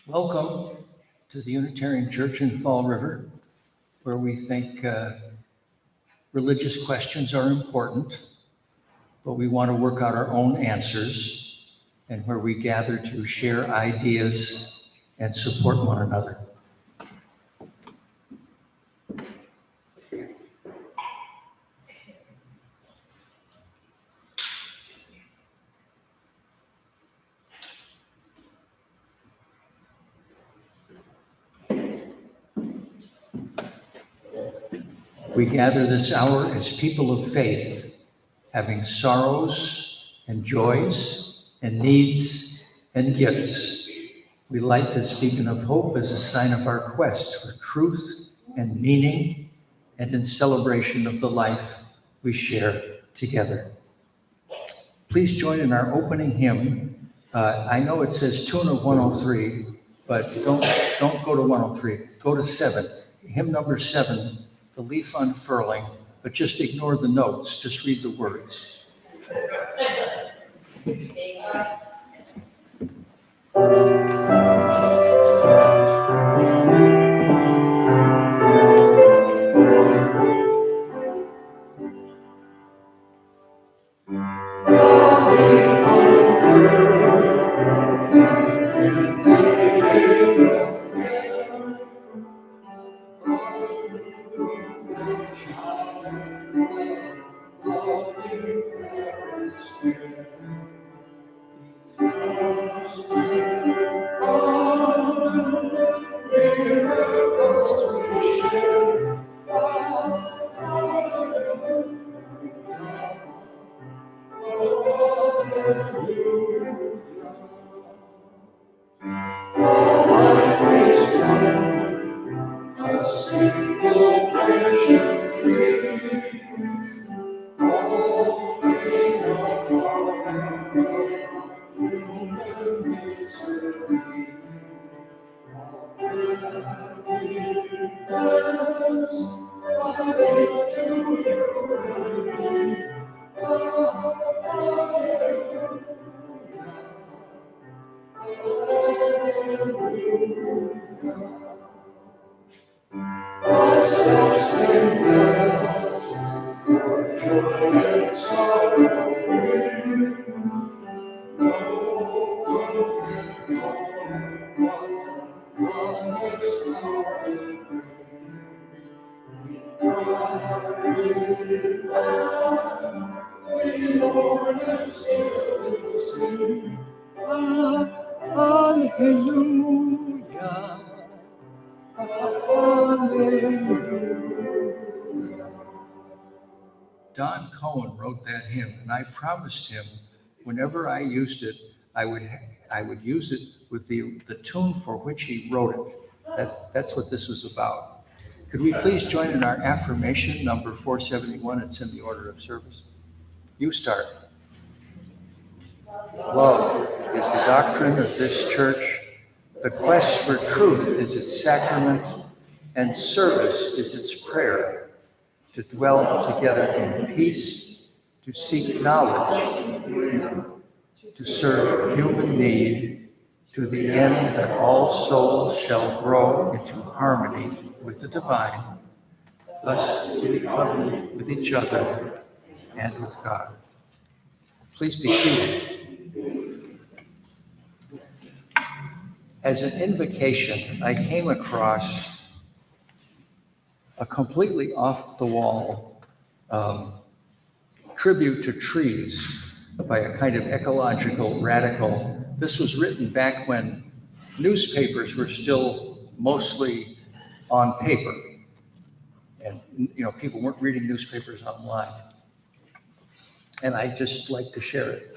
Welcome to the Unitarian Church in Fall River, where we think religious questions are important, but we want to work out our own answers, and where we gather to share ideas and support one another. We gather this hour as people of faith, having sorrows and joys and needs and gifts. We light this beacon of hope as a sign of our quest for truth and meaning, and in celebration of the life we share together. Please join in our opening hymn. I know it says tune of 103, but don't go to 103. Go to 7. Hymn number 7, The Leaf Unfurling, but just ignore the notes. Just read the words. Don Cohen wrote that hymn, and I promised him whenever I used it, I would use it with the tune for which he wrote it. That's what this is about. Could we please join in our affirmation, number 471? It's in the order of service. You start. Love is the doctrine of this church. The quest for truth is its sacrament, and service is its prayer. To dwell together in peace, to seek knowledge, to serve human need, to the end that all souls shall grow into harmony with the divine, thus to be covenant with each other and with God. Please be seated. As an invocation, I came across a completely off-the-wall tribute to trees by a kind of ecological radical. This was written back when newspapers were still mostly on paper. And people weren't reading newspapers online. And I just like to share it.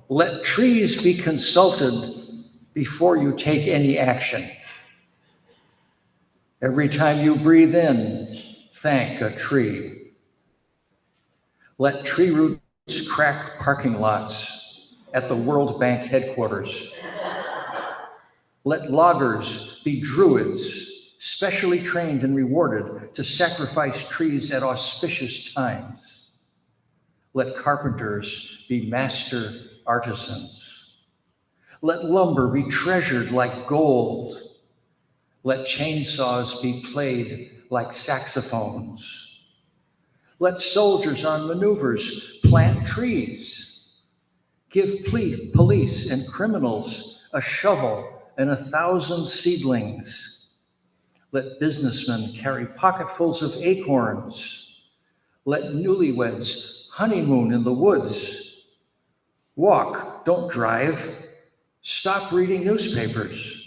Let trees be consulted before you take any action. Every time you breathe in, thank a tree. Let tree roots crack parking lots at the World Bank headquarters. Let loggers be druids, specially trained and rewarded to sacrifice trees at auspicious times. Let carpenters be master artisans. Let lumber be treasured like gold. Let chainsaws be played like saxophones. Let soldiers on maneuvers plant trees. Give police and criminals a shovel and 1,000 seedlings. Let businessmen carry pocketfuls of acorns. Let newlyweds honeymoon in the woods. Walk, don't drive. Stop reading newspapers.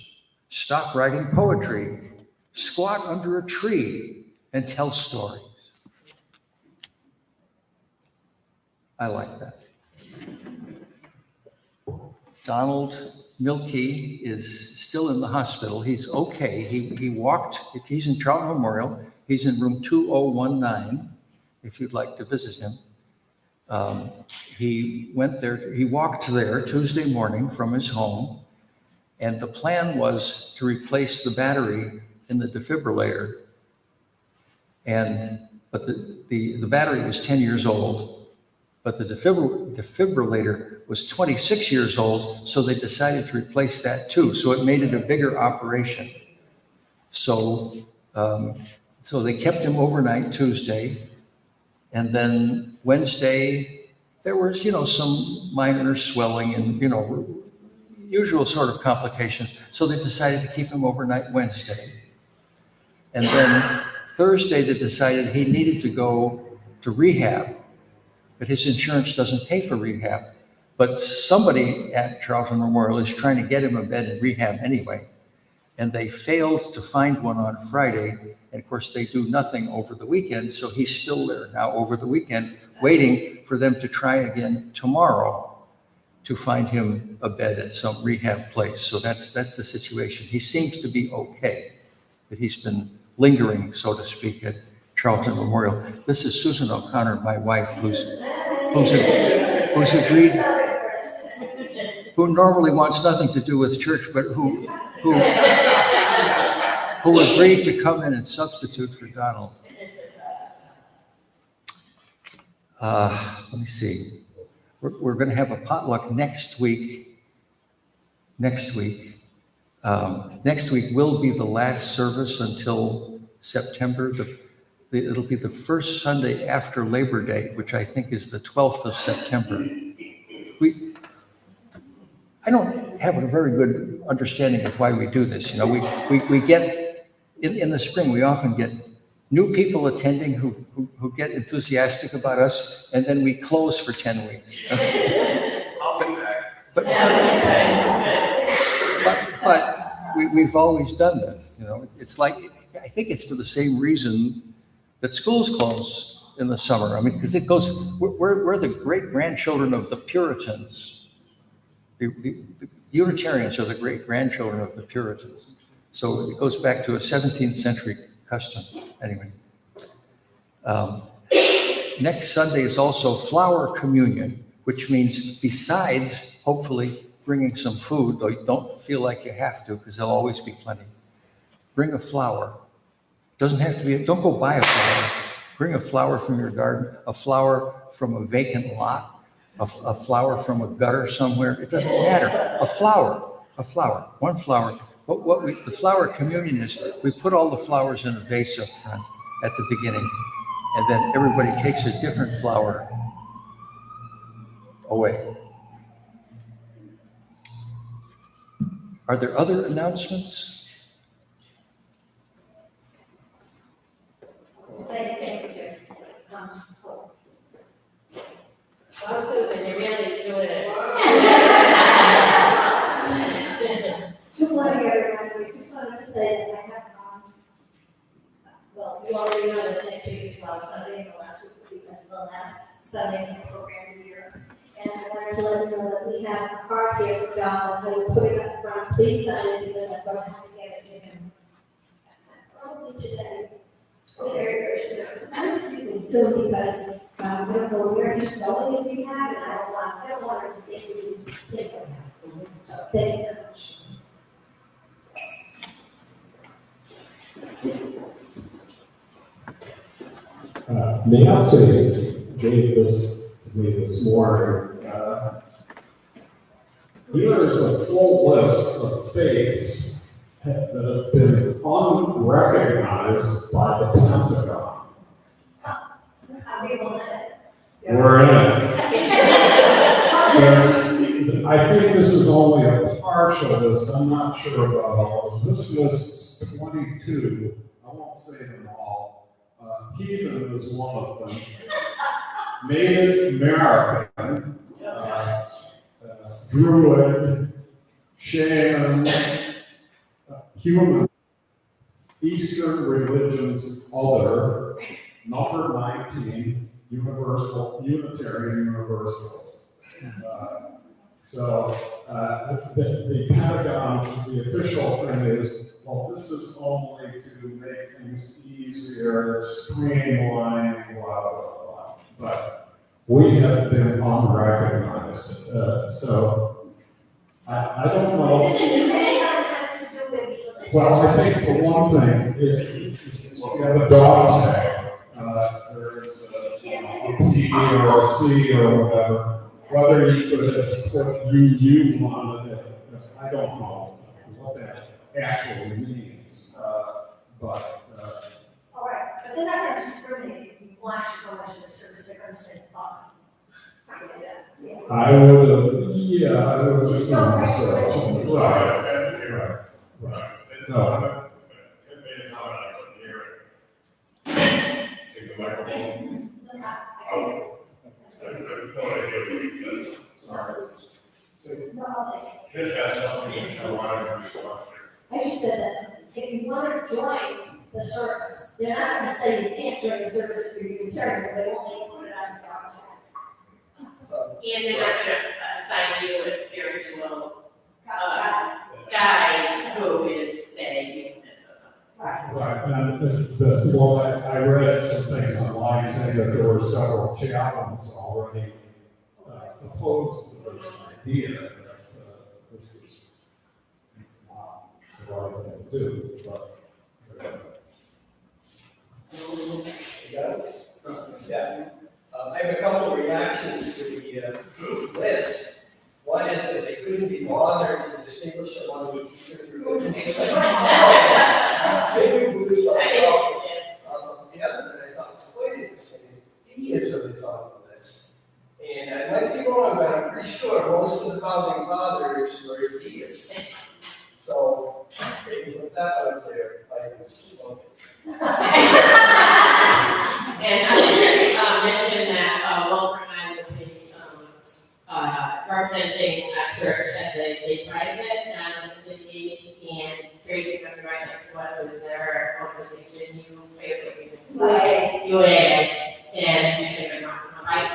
Stop writing poetry. Squat under a tree and tell stories. I like that. Donald Milkey is still in the hospital. He's okay. He walked, he's in Charlton Memorial. He's in room 2019, if you'd like to visit him. He went there, he walked there Tuesday morning from his home, and the plan was to replace the battery in the defibrillator. But the battery was 10 years old, but the defibrillator was 26 years old, so they decided to replace that too. So it made it a bigger operation. So they kept him overnight Tuesday, and then Wednesday there was some minor swelling and usual sort of complications. So they decided to keep him overnight Wednesday, and then Thursday they decided he needed to go to rehab. But his insurance doesn't pay for rehab. But somebody at Charlton Memorial is trying to get him a bed in rehab anyway. And they failed to find one on Friday. And of course, they do nothing over the weekend. So he's still there now over the weekend, waiting for them to try again tomorrow to find him a bed at some rehab place. So that's the situation. He seems to be okay, but he's been lingering, so to speak, at Charlton Memorial. This is Susan O'Connor, my wife, who's agreed, who normally wants nothing to do with church, but who agreed to come in and substitute for Donald. Let me see. We're going to have a potluck next week. Next week will be the last service until September. It'll be the first Sunday after Labor Day, which I think is the 12th of September. I don't have a very good understanding of why we do this. We get, in the spring, we often get new people attending who get enthusiastic about us, and then we close for 10 weeks. I'll be back. But we've always done this. It's like, I think it's for the same reason that schools close in the summer. I mean, because it goes, we're the great-grandchildren of the Puritans. The Unitarians are the great-grandchildren of the Puritans. So it goes back to a 17th century custom. Anyway. Next Sunday is also flower communion, which means besides, hopefully, bringing some food, though you don't feel like you have to, because there'll always be plenty, bring a flower. Doesn't have to be, don't go buy a flower. Bring a flower from your garden, a flower from a vacant lot, a flower from a gutter somewhere. It doesn't matter. A flower, one flower. the flower communion is, we put all the flowers in a vase up front at the beginning, and then everybody takes a different flower away. Are there other announcements? Thank you, Jim. Well, Susan, you really doing it. Good morning, everyone. We just wanted to say that I have, well, you already know that next week is Love Sunday, and the last week will be the last Sunday in the program of the year. And I wanted to let you know that we have a card here for John. I will put it up front. Please sign it because I'm going to have to get it to him. Probably today. Very, very soon. Excuse me, soon because I don't know where he's going if we have it. I don't want us to take it. So thank you so much. Nancy gave this to me this morning. There's a full list of faiths that have been unrecognized by the Pentagon. We're in it. I think this is only a partial list. I'm not sure about all. This lists 22. I won't say them all. Heathen is one of them. Native American, Druid, Shaman, human, Eastern religions, other, number 19, universal, Unitarian Universals. The Pentagon, the official thing is, well, this is only to make things easier, streamlining, blah, blah, blah. But we have been unrecognized. So I don't know. Well, I think for one thing, if you have a dog tag, there's a P or a C or whatever. Whether you could have put UU on it, I don't know what that actually means. All right, but they're not going to discriminate if you want to go into the service, they're going to say, fine. I would have, yeah, I would have Just assumed don't so. Right. No. Sorry. No, I'll take it. This has something to show on it. I just said that if you want to join the service, they're not going to say you can't join the service if you're Unitarian, but they won't let you put it on your dog tag. And they're not gonna assign you a spiritual guide who is saying this or something. Right. Right, well, I read some things online saying that there were several chaplains already opposed to this idea that this is not the right thing to do, but. Yeah. I have a couple of reactions to the list. One is that they couldn't be bothered to distinguish among the Eastern religions. Maybe Buddhist or the other that I thought was quite interesting is deism is on the list. And I might be wrong, but I'm pretty sure most of the founding fathers were deists. So maybe put that out there. And I should mention that Wilford and I will be representing a church at the Gay Pride event down in the city gates, and Tracy's going to be right next to us with their organization, UA, and they're not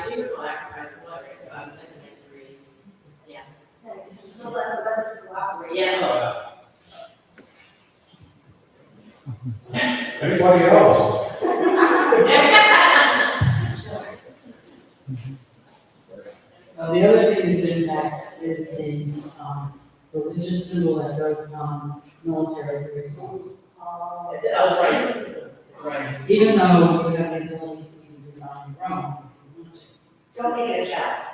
beautiful, actually, by the water. It's a nice breeze. Yeah. So let the rest cooperate. Yeah. Anybody else? The other thing is impacts is his religious symbol that goes on military reasons. Right. Even though you have the ability to design your own. Don't make it a choice.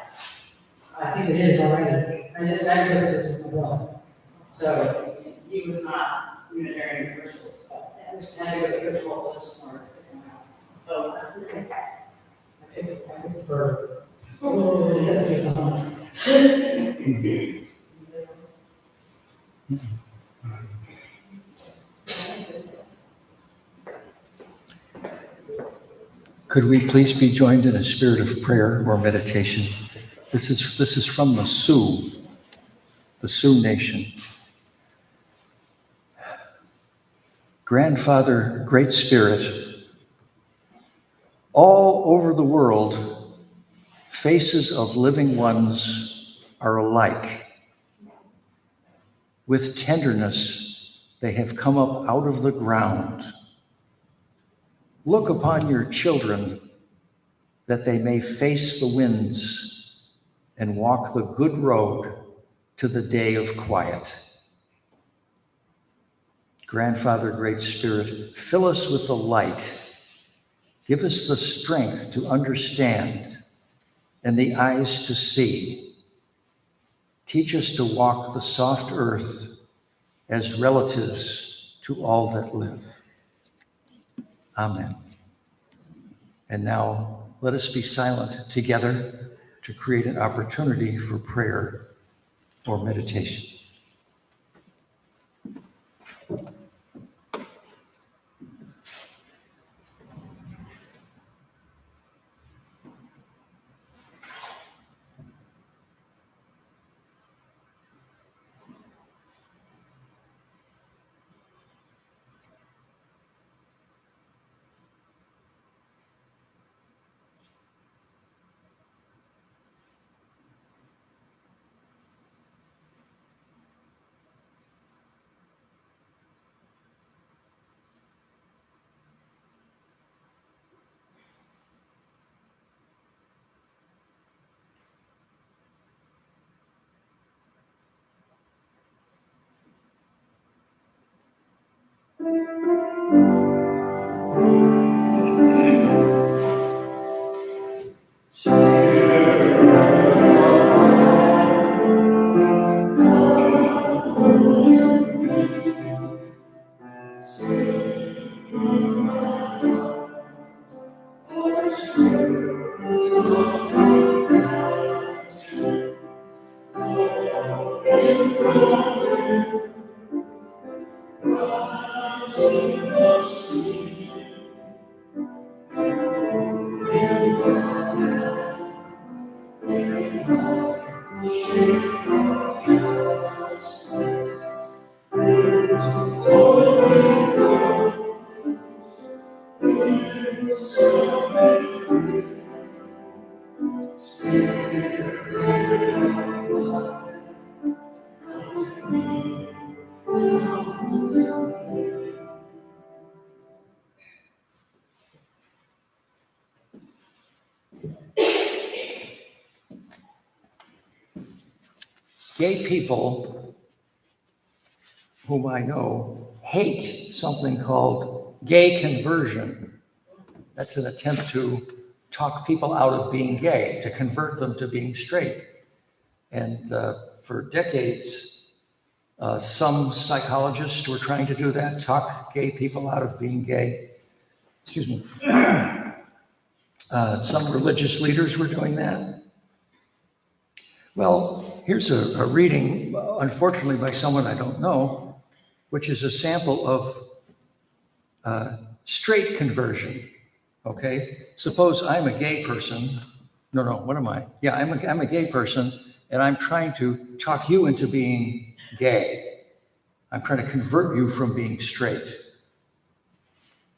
I think it is already. I did this with my brother. So he was not Unitarian Universalist, but that was kind of a ritual was more. Oh, I prefer. Oh, yes. Could we please be joined in a spirit of prayer or meditation? This is from the Sioux Nation. Grandfather, Great Spirit, all over the world, faces of living ones are alike. With tenderness, they have come up out of the ground. Look upon your children, that they may face the winds and walk the good road to the day of quiet. Grandfather, Great Spirit, fill us with the light. Give us the strength to understand and the eyes to see. Teach us to walk the soft earth as relatives to all that live. Amen. And now let us be silent together to create an opportunity for prayer or meditation. Gay people, whom I know, hate something called gay conversion. That's an attempt to talk people out of being gay, to convert them to being straight. And for decades, some psychologists were trying to do that, talk gay people out of being gay. Excuse me. Some religious leaders were doing that. Well, here's a reading, unfortunately by someone I don't know, which is a sample of straight conversion, okay? Suppose I'm a gay person. No, what am I? Yeah, I'm a gay person, and I'm trying to talk you into being gay. I'm trying to convert you from being straight.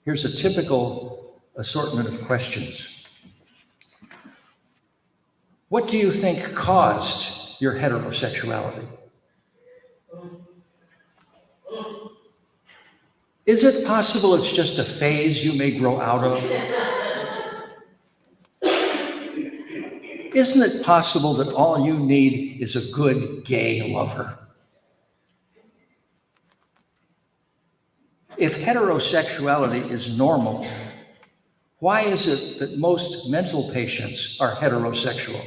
Here's a typical assortment of questions. What do you think caused your heterosexuality? Is it possible it's just a phase you may grow out of? Isn't it possible that all you need is a good gay lover? If heterosexuality is normal, why is it that most mental patients are heterosexual?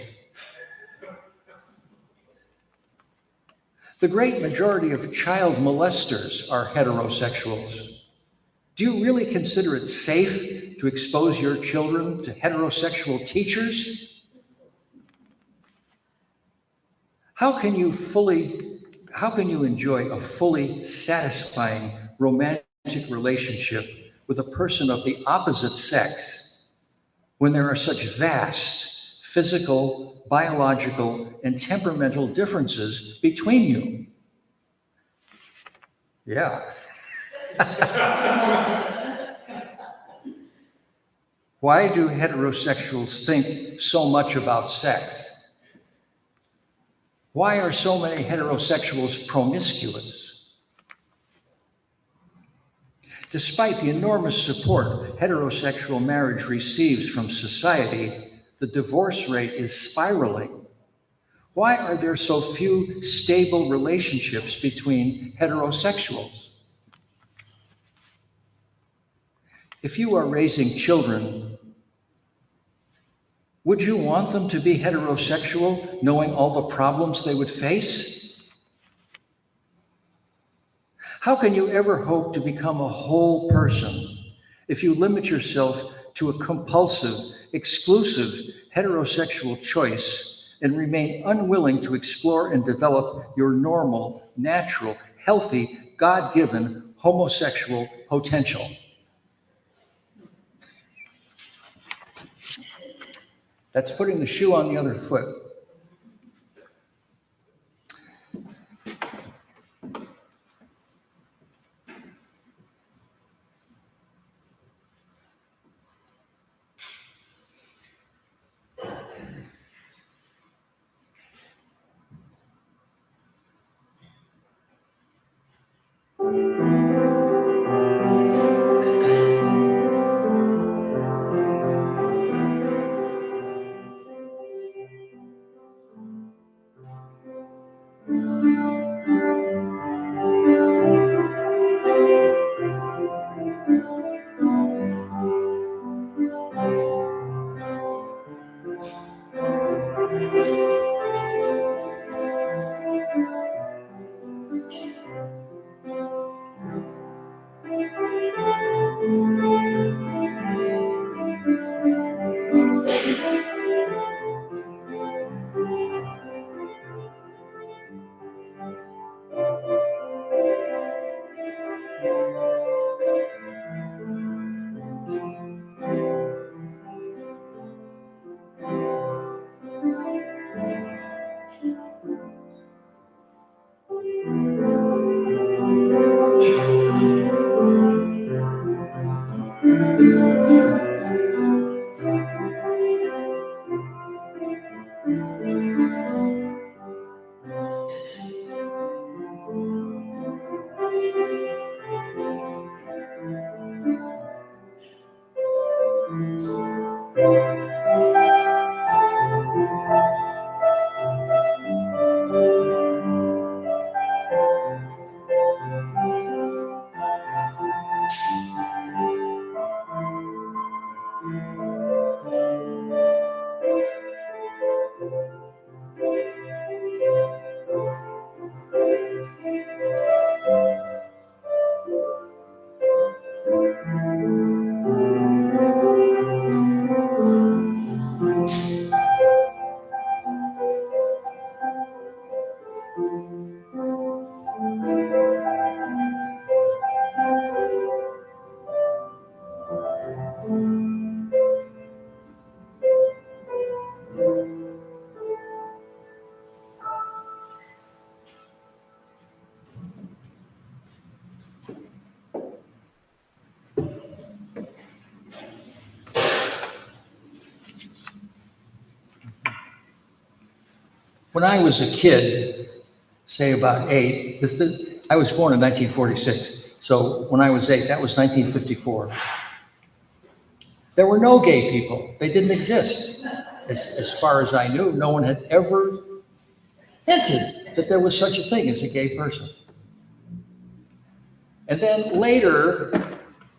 The great majority of child molesters are heterosexuals. Do you really consider it safe to expose your children to heterosexual teachers? How can you enjoy a fully satisfying romantic relationship with a person of the opposite sex when there are such vast physical, biological, and temperamental differences between you? Yeah. Why do heterosexuals think so much about sex? Why are so many heterosexuals promiscuous? Despite the enormous support heterosexual marriage receives from society, the divorce rate is spiraling. Why are there so few stable relationships between heterosexuals? If you are raising children, would you want them to be heterosexual, knowing all the problems they would face? How can you ever hope to become a whole person if you limit yourself to a compulsive, exclusive heterosexual choice and remain unwilling to explore and develop your normal, natural, healthy, God-given homosexual potential? That's putting the shoe on the other foot. When I was a kid, say about 8, I was born in 1946. So when I was 8, that was 1954. There were no gay people. They didn't exist. As far as I knew, no one had ever hinted that there was such a thing as a gay person. And then later,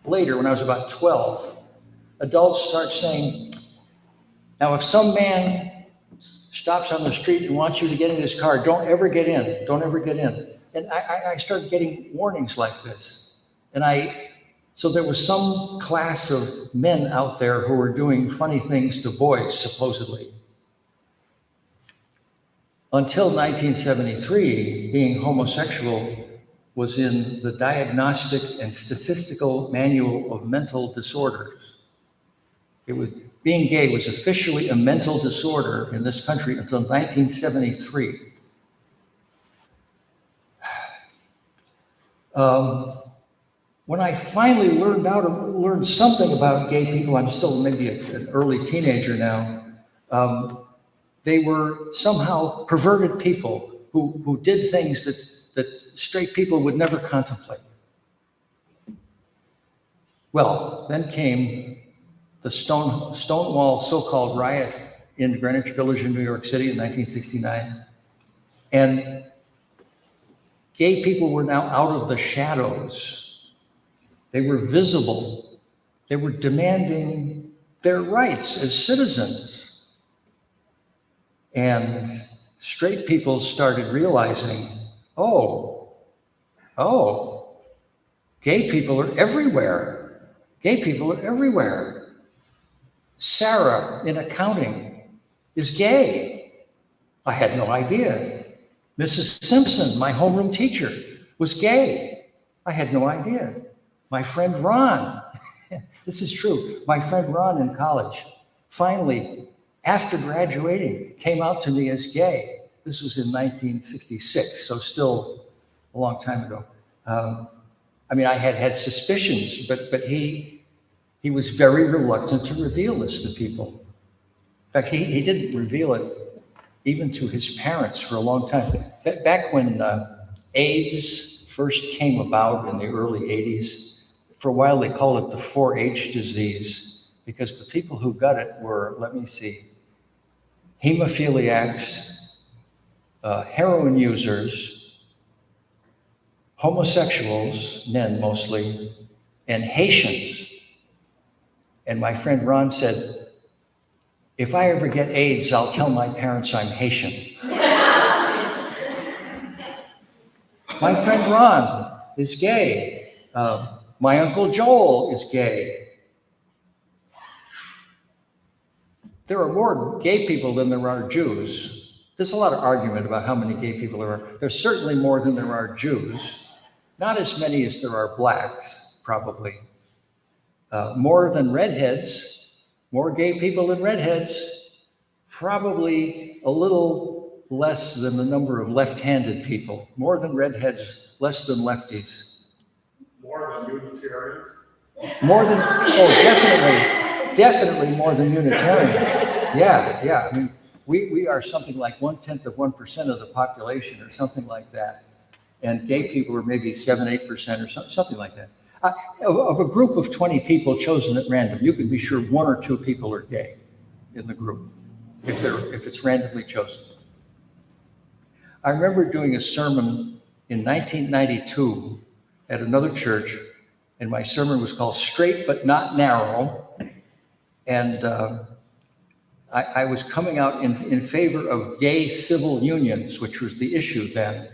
when I was about 12, adults start saying, now if some man stops on the street and wants you to get in his car, don't ever get in, don't ever get in. And I started getting warnings like this. So there was some class of men out there who were doing funny things to boys, supposedly. Until 1973, being homosexual was in the Diagnostic and Statistical Manual of Mental Disorders. Being gay was officially a mental disorder in this country until 1973. When I finally learned something about gay people, I'm still maybe an early teenager now, they were somehow perverted people who did things that straight people would never contemplate. Well, then came the Stonewall so-called riot in Greenwich Village in New York City in 1969. And gay people were now out of the shadows. They were visible. They were demanding their rights as citizens. And straight people started realizing, oh, gay people are everywhere. Gay people are everywhere. Sarah in accounting is gay. I had no idea. Mrs. Simpson, my homeroom teacher, was gay. I had no idea. My friend Ron, this is true, my friend Ron in college, finally, after graduating, came out to me as gay. This was in 1966, so still a long time ago. I mean, I had suspicions, but he was very reluctant to reveal this to people. In fact, he didn't reveal it even to his parents for a long time. Back when AIDS first came about in the early 80s, for a while they called it the 4-H disease, because the people who got it were, let me see, hemophiliacs, heroin users, homosexuals, men mostly, and Haitians. And my friend Ron said, if I ever get AIDS, I'll tell my parents I'm Haitian. My friend Ron is gay. My Uncle Joel is gay. There are more gay people than there are Jews. There's a lot of argument about how many gay people there are. There's certainly more than there are Jews. Not as many as there are blacks, probably. More than redheads. More gay people than redheads. Probably a little less than the number of left-handed people. More than redheads, less than lefties. More than Unitarians? More than, definitely more than Unitarians. Yeah. I mean, we are something like 0.1% of the population or something like that. And gay people are maybe 7-8% or something like that. Of a group of 20 people chosen at random, you can be sure 1 or 2 people are gay in the group, if it's randomly chosen. I remember doing a sermon in 1992 at another church, and my sermon was called Straight But Not Narrow. And I was coming out in favor of gay civil unions, which was the issue then.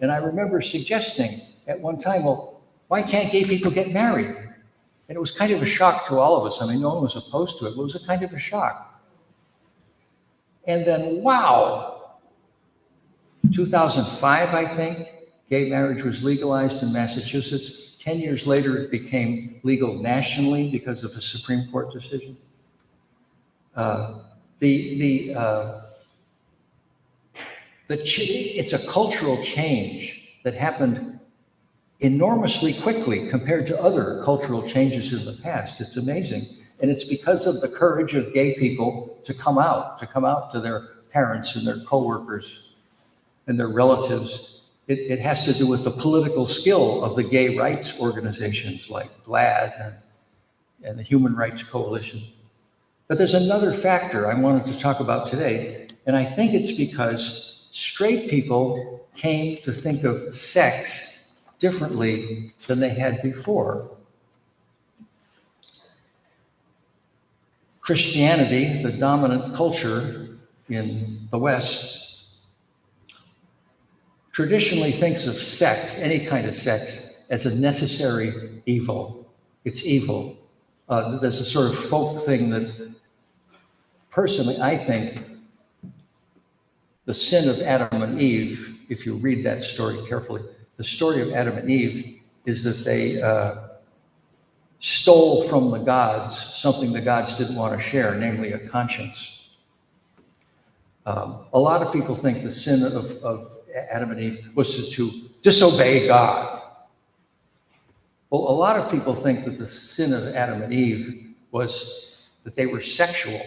And I remember suggesting at one time, well, why can't gay people get married? And it was kind of a shock to all of us. I mean, no one was opposed to it, but it was a kind of a shock. And then, wow, 2005, I think, gay marriage was legalized in Massachusetts. 10 years later, it became legal nationally because of a Supreme Court decision. It's a cultural change that happened enormously quickly compared to other cultural changes in the past. It's amazing. And it's because of the courage of gay people to come out to their parents and their coworkers and their relatives. It has to do with the political skill of the gay rights organizations like GLAAD and the Human Rights Coalition. But there's another factor I wanted to talk about today, and I think it's because straight people came to think of sex differently than they had before. Christianity, the dominant culture, in the West traditionally thinks of sex, any kind of sex, as a necessary evil. It's evil. There's a sort of folk thing that, personally, I think the sin of Adam and Eve, if you read that story carefully, the story of Adam and Eve is that they stole from the gods something the gods didn't want to share, namely a conscience. A lot of people think the sin of Adam and Eve was to disobey God. Well, a lot of people think that the sin of Adam and Eve was that they were sexual,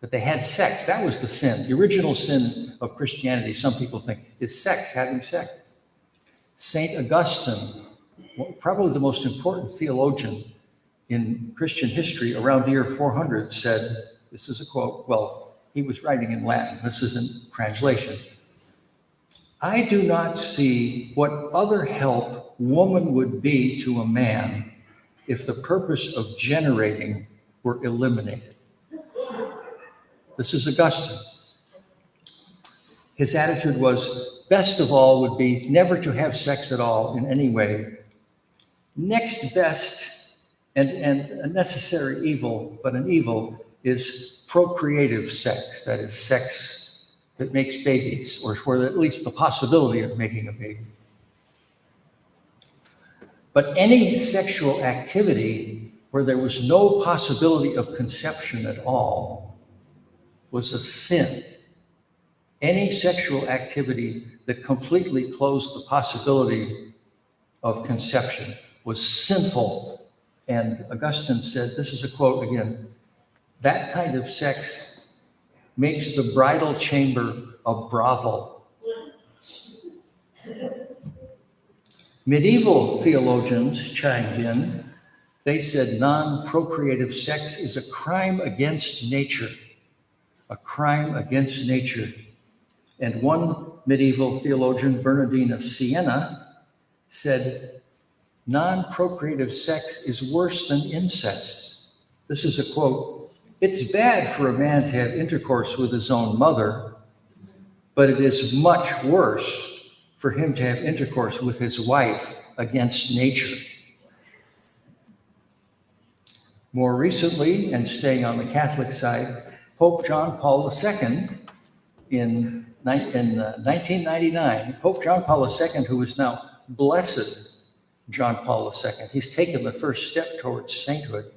that they had sex. That was the sin. The original sin of Christianity, some people think, is sex, having sex. St. Augustine, probably the most important theologian in Christian history around the year 400, said, this is a quote, well, he was writing in Latin, this isn't translation. I do not see what other help woman would be to a man if the purpose of generating were eliminated. This is Augustine. His attitude was, best of all would be never to have sex at all in any way. Next best, and a necessary evil, but an evil, is procreative sex, that is sex that makes babies, or for at least the possibility of making a baby. But any sexual activity where there was no possibility of conception at all was a sin. Any sexual activity that completely closed the possibility of conception was sinful. And Augustine said, this is a quote again, that kind of sex makes the bridal chamber a brothel. Medieval theologians chimed in. They said non-procreative sex is a crime against nature, a crime against nature. And one medieval theologian, Bernardine of Siena, said non-procreative sex is worse than incest. This is a quote. It's bad for a man to have intercourse with his own mother, but it is much worse for him to have intercourse with his wife against nature. More recently, and staying on the Catholic side, Pope John Paul II in 1999, Pope John Paul II, who is now Blessed John Paul II, he's taken the first step towards sainthood.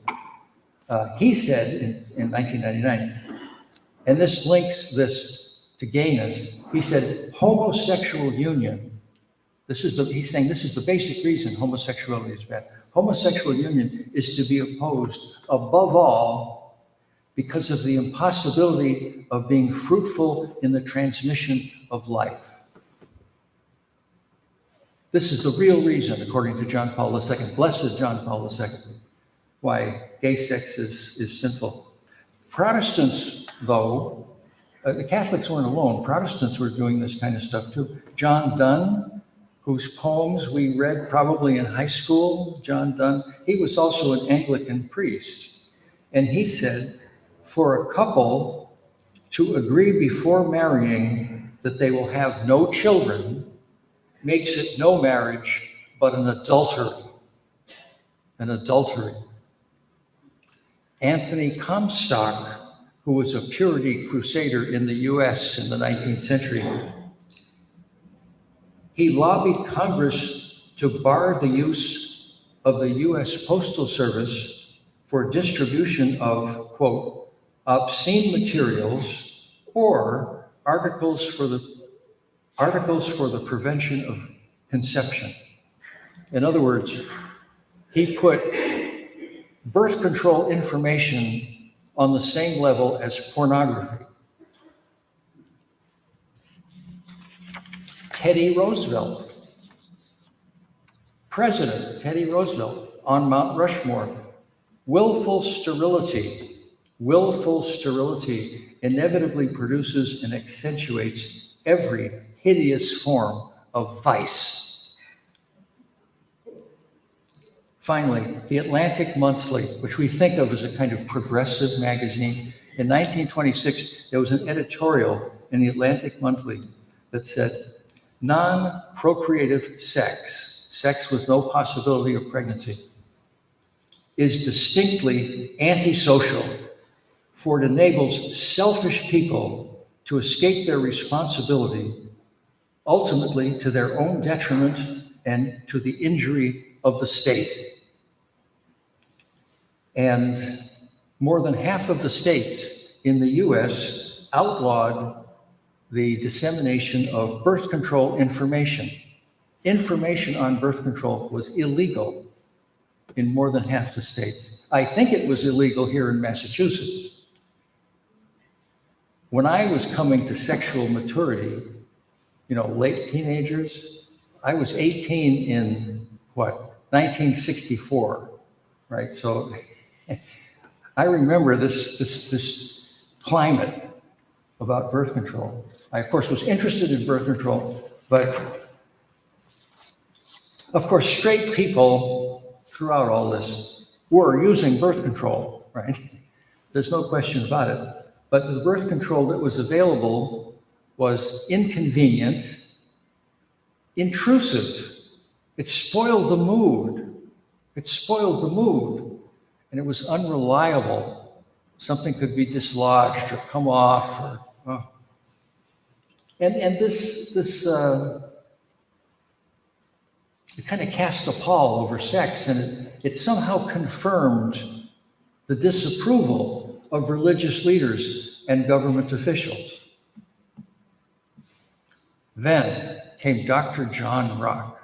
He said in 1999, and this links this to gayness, he said, homosexual union, he's saying this is the basic reason homosexuality is bad. Homosexual union is to be opposed above all because of the impossibility of being fruitful in the transmission of life. This is the real reason, according to John Paul II, Blessed John Paul II, why gay sex is sinful. Protestants, though, the Catholics weren't alone. Protestants were doing this kind of stuff too. John Donne, whose poems we read probably in high school, John Donne, he was also an Anglican priest. And he said, for a couple to agree before marrying that they will have no children makes it no marriage, but an adultery. An adultery. Anthony Comstock, who was a purity crusader in the US in the 19th century, he lobbied Congress to bar the use of the US Postal Service for distribution of, quote, obscene materials or articles for the prevention of conception. In other words, he put birth control information on the same level as pornography. Teddy Roosevelt, President Teddy Roosevelt, on Mount Rushmore, willful sterility inevitably produces and accentuates every hideous form of vice. Finally, the Atlantic Monthly, which we think of as a kind of progressive magazine, In 1926, there was an editorial in the Atlantic Monthly that said, non-procreative sex, sex with no possibility of pregnancy, is distinctly antisocial, for it enables selfish people to escape their responsibility, ultimately to their own detriment and to the injury of the state. And more than half of the states in the US outlawed the dissemination of birth control information. Information on birth control was illegal in more than half the states. I think it was illegal here in Massachusetts. When I was coming to sexual maturity, late teenagers, I was 18 in 1964, right? So I remember this climate about birth control. I, of course, was interested in birth control, but of course, straight people throughout all this were using birth control, right? There's no question about it. But the birth control that was available was inconvenient, intrusive. It spoiled the mood. And it was unreliable. Something could be dislodged or come off. And this it kind of cast a pall over sex, and it somehow confirmed the disapproval of religious leaders and government officials. Then came Dr. John Rock.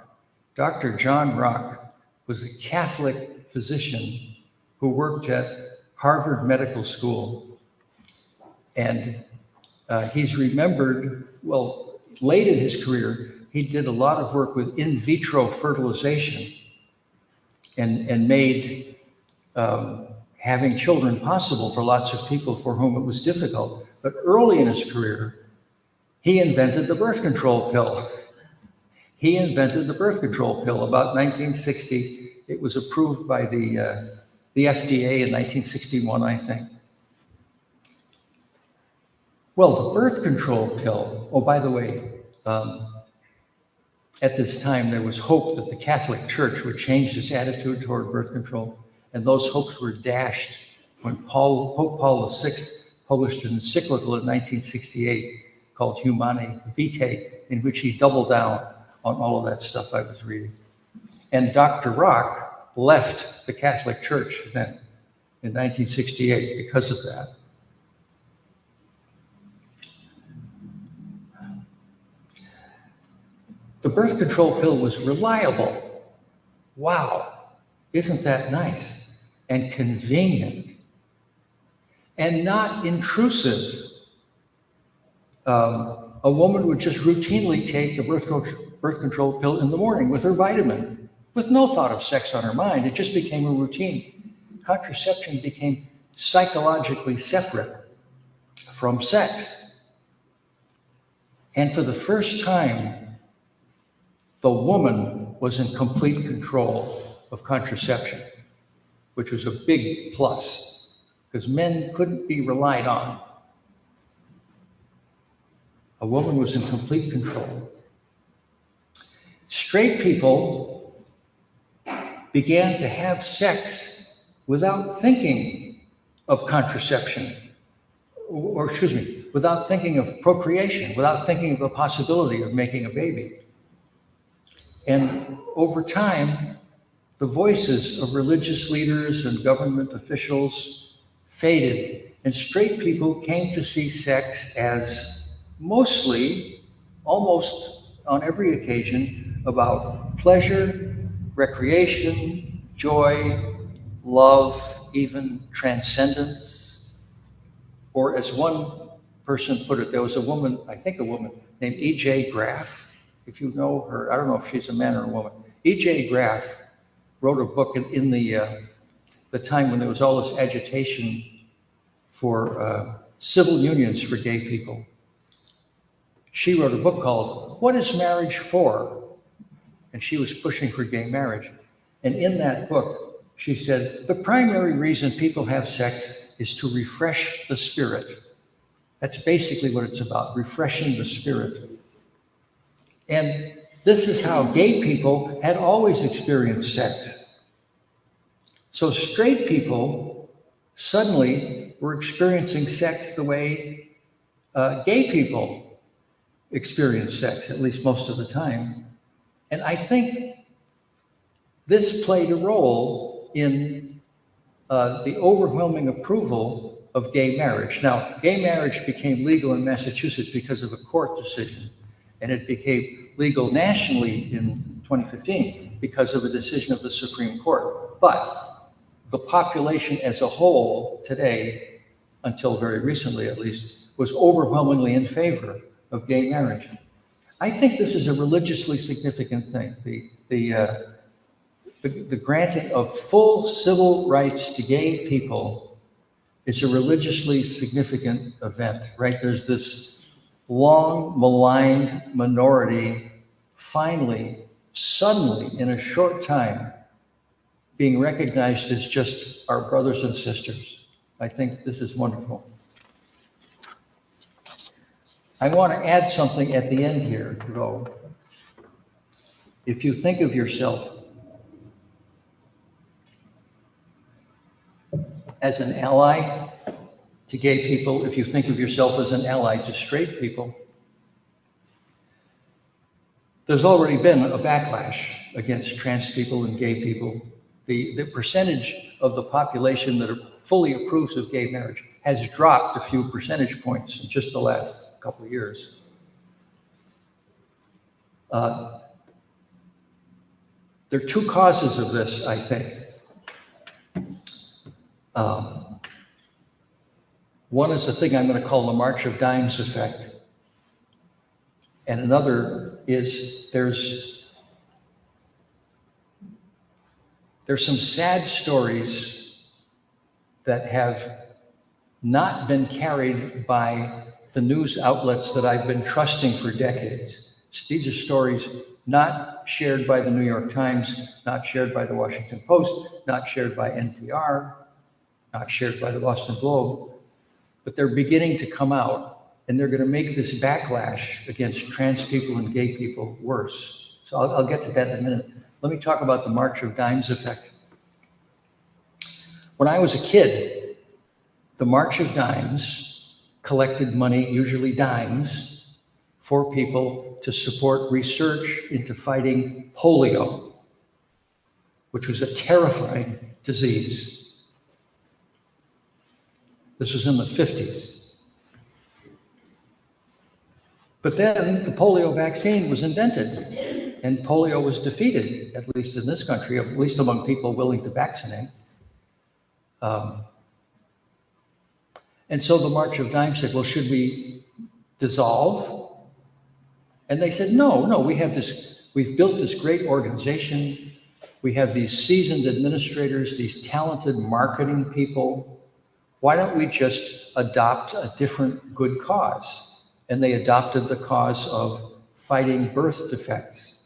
Dr. John Rock was a Catholic physician who worked at Harvard Medical School. And he's remembered, late in his career, he did a lot of work with in vitro fertilization and made having children possible for lots of people for whom it was difficult. But early in his career, he invented the birth control pill. About 1960. It was approved by the FDA in 1961, I think. Well, the birth control pill, by the way, at this time there was hope that the Catholic Church would change its attitude toward birth control, and those hopes were dashed when Pope Paul VI published an encyclical in 1968 called Humanae Vitae, in which he doubled down on all of that stuff I was reading. And Dr. Rock left the Catholic Church then in 1968 because of that. The birth control pill was reliable. Wow, isn't that nice? And convenient. And not intrusive. A woman would just routinely take a birth control pill in the morning with her vitamin, with no thought of sex on her mind. It just became a routine. Contraception became psychologically separate from sex. And for the first time, the woman was in complete control of contraception, which was a big plus, because men couldn't be relied on. A woman was in complete control. Straight people began to have sex without thinking of contraception, without thinking of procreation, without thinking of the possibility of making a baby. And over time, the voices of religious leaders and government officials faded, and straight people came to see sex as mostly, almost on every occasion, about pleasure, recreation, joy, love, even transcendence. Or as one person put it, there was a woman named E.J. Graff. If you know her, I don't know if she's a man or a woman. E.J. Graff wrote a book in the time when there was all this agitation for civil unions for gay people. She wrote a book called What is Marriage For? And she was pushing for gay marriage. And in that book, she said, the primary reason people have sex is to refresh the spirit. That's basically what it's about, refreshing the spirit. And this is how gay people had always experienced sex. So straight people suddenly were experiencing sex the way gay people experience sex, at least most of the time. And I think this played a role in the overwhelming approval of gay marriage. Now, gay marriage became legal in Massachusetts because of a court decision, and it became legal nationally in 2015 because of a decision of the Supreme Court. But the population as a whole today, until very recently at least, was overwhelmingly in favor of gay marriage. I think this is a religiously significant thing. The granting of full civil rights to gay people is a religiously significant event, right? There's this long maligned minority finally, suddenly, in a short time, being recognized as just our brothers and sisters. I think this is wonderful. I want to add something at the end here, though. If you think of yourself as an ally to gay people, if you think of yourself as an ally to straight people, there's already been a backlash against trans people and gay people. The percentage of the population that fully approves of gay marriage has dropped a few percentage points in just the last couple of years. There are two causes of this, I think. One is the thing I'm going to call the March of Dimes effect. And another is there's some sad stories that have not been carried by the news outlets that I've been trusting for decades. These are stories not shared by the New York Times, not shared by the Washington Post, not shared by NPR, not shared by the Boston Globe, but they're beginning to come out, and they're going to make this backlash against trans people and gay people worse. So I'll get to that in a minute. Let me talk about the March of Dimes effect. When I was a kid, the March of Dimes collected money, usually dimes, for people to support research into fighting polio, which was a terrifying disease. This was in the 50s. But then the polio vaccine was invented, and polio was defeated, at least in this country, at least among people willing to vaccinate. And so the March of Dimes said, well, should we dissolve? And they said, no, we've built this great organization. We have these seasoned administrators, these talented marketing people. Why don't we just adopt a different good cause? And they adopted the cause of fighting birth defects.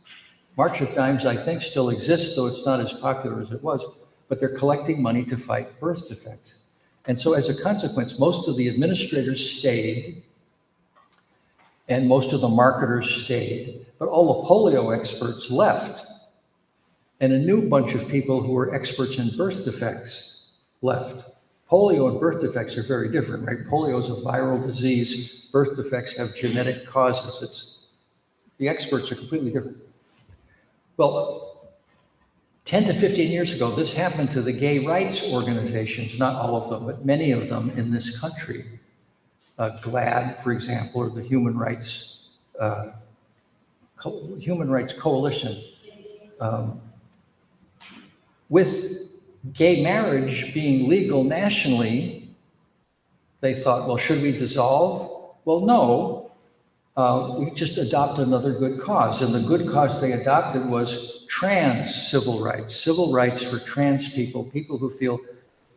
March of Dimes, I think, still exists, though it's not as popular as it was, but they're collecting money to fight birth defects. And so as a consequence, most of the administrators stayed, and most of the marketers stayed, but all the polio experts left. And a new bunch of people who were experts in birth defects left. Polio and birth defects are very different, right? Polio is a viral disease. Birth defects have genetic causes. The experts are completely different. Well, 10 to 15 years ago, this happened to the gay rights organizations, not all of them, but many of them in this country. GLAAD, for example, or the Human Rights Coalition. With gay marriage being legal nationally, they thought, well, should we dissolve? Well, no, we just adopt another good cause. And the good cause they adopted was trans civil rights for trans people, people who feel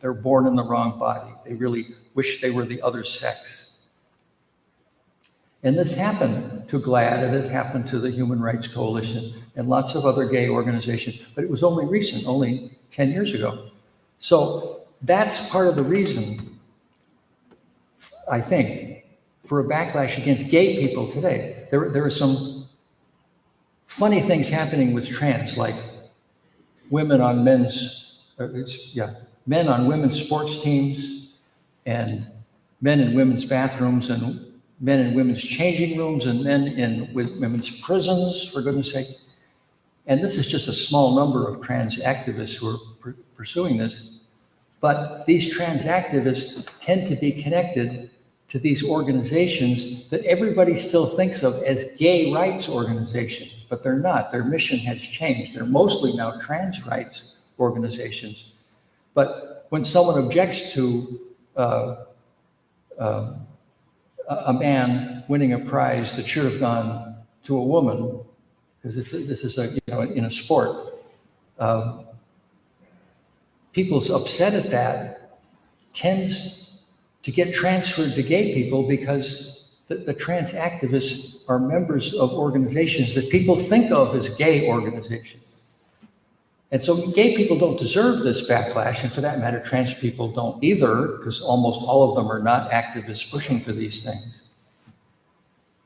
they're born in the wrong body. They really wish they were the other sex. And this happened to GLAAD, and it happened to the Human Rights Coalition and lots of other gay organizations, but it was only recent, only 10 years ago. So that's part of the reason I think, for a backlash against gay people today. There are some funny things happening with trans, like men on women's sports teams, and men in women's bathrooms, and men in women's changing rooms, and men in women's prisons, for goodness sake. And this is just a small number of trans activists who are pursuing this. But these trans activists tend to be connected to these organizations that everybody still thinks of as gay rights organizations, but they're not. Their mission has changed. They're mostly now trans rights organizations. But when someone objects to a man winning a prize that should have gone to a woman, because this is in a sport, people's upset at that tends to get transferred to gay people, because the trans activists are members of organizations that people think of as gay organizations. And so gay people don't deserve this backlash, and for that matter, trans people don't either, because almost all of them are not activists pushing for these things.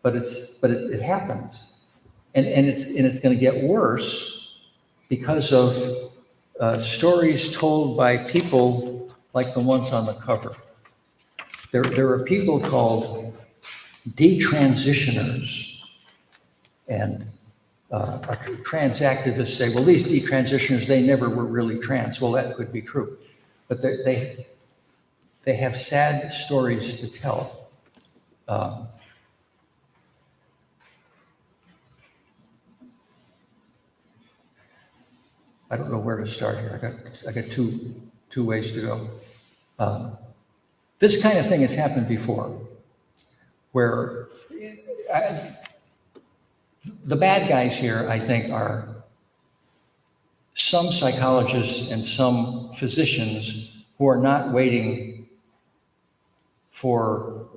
But it happens, and it's going to get worse because of stories told by people like the ones on the cover. There are people called detransitioners, and trans activists say, well, these detransitioners, they never were really trans. Well, that could be true, but they have sad stories to tell. I don't know where to start here. I got two ways to go. This kind of thing has happened before, where the bad guys here, I think, are some psychologists and some physicians who are not waiting for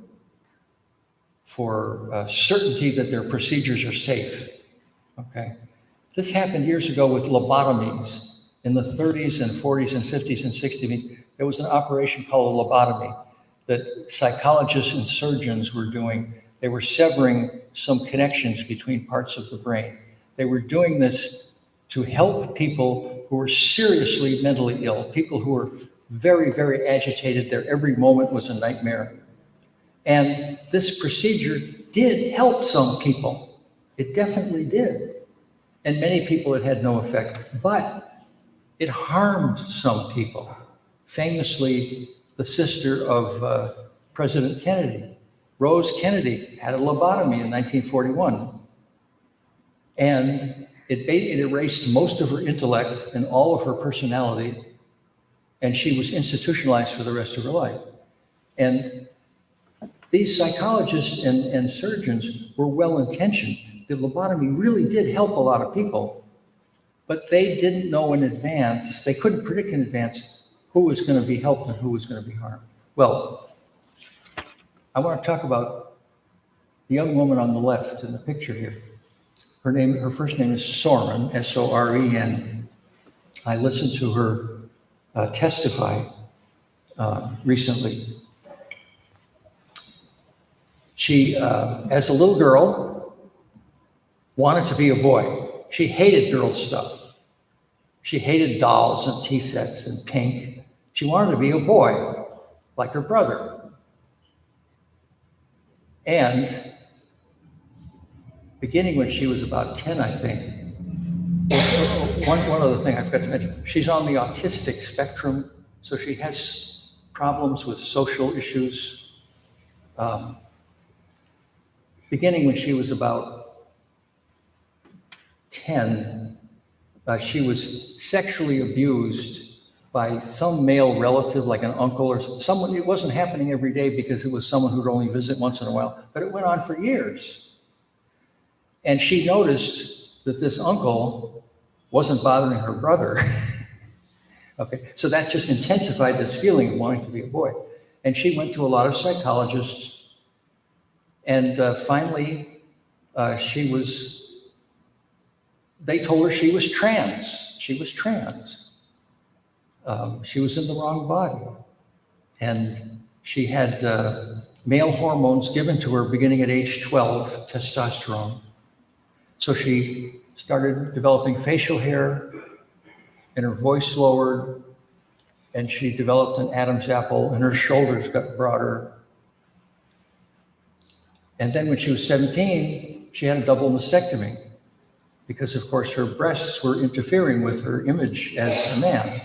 certainty that their procedures are safe. Okay, this happened years ago with lobotomies in the 30s and 40s and 50s and 60s. There was an operation called a lobotomy that psychologists and surgeons were doing. They were severing some connections between parts of the brain. They were doing this to help people who were seriously mentally ill, people who were very, very agitated. Their every moment was a nightmare. And this procedure did help some people. It definitely did. And many people it had no effect. But it harmed some people. Famously, the sister of President Kennedy, Rose Kennedy, had a lobotomy in 1941. And it erased most of her intellect and all of her personality, and she was institutionalized for the rest of her life. And these psychologists and surgeons were well-intentioned. The lobotomy really did help a lot of people, but they didn't know in advance, they couldn't predict in advance who was going to be helped and who was going to be harmed. Well, I want to talk about the young woman on the left in the picture here. Her first name is Soren, S-O-R-E-N. I listened to her testify recently. She, as a little girl, wanted to be a boy. She hated girl stuff. She hated dolls and tea sets and pink. She wanted to be a boy, like her brother. And beginning when she was about 10, I think, one other thing I forgot to mention, she's on the autistic spectrum, so she has problems with social issues. Beginning when she was about 10, she was sexually abused by some male relative, like an uncle or someone. It wasn't happening every day because it was someone who'd only visit once in a while, but it went on for years. And she noticed that this uncle wasn't bothering her brother. Okay, so that just intensified this feeling of wanting to be a boy. And she went to a lot of psychologists, and finally they told her she was trans. She was trans. She was in the wrong body. And she had male hormones given to her beginning at age 12, testosterone. So she started developing facial hair, and her voice lowered, and she developed an Adam's apple, and her shoulders got broader. And then when she was 17, she had a double mastectomy because, of course, her breasts were interfering with her image as a man.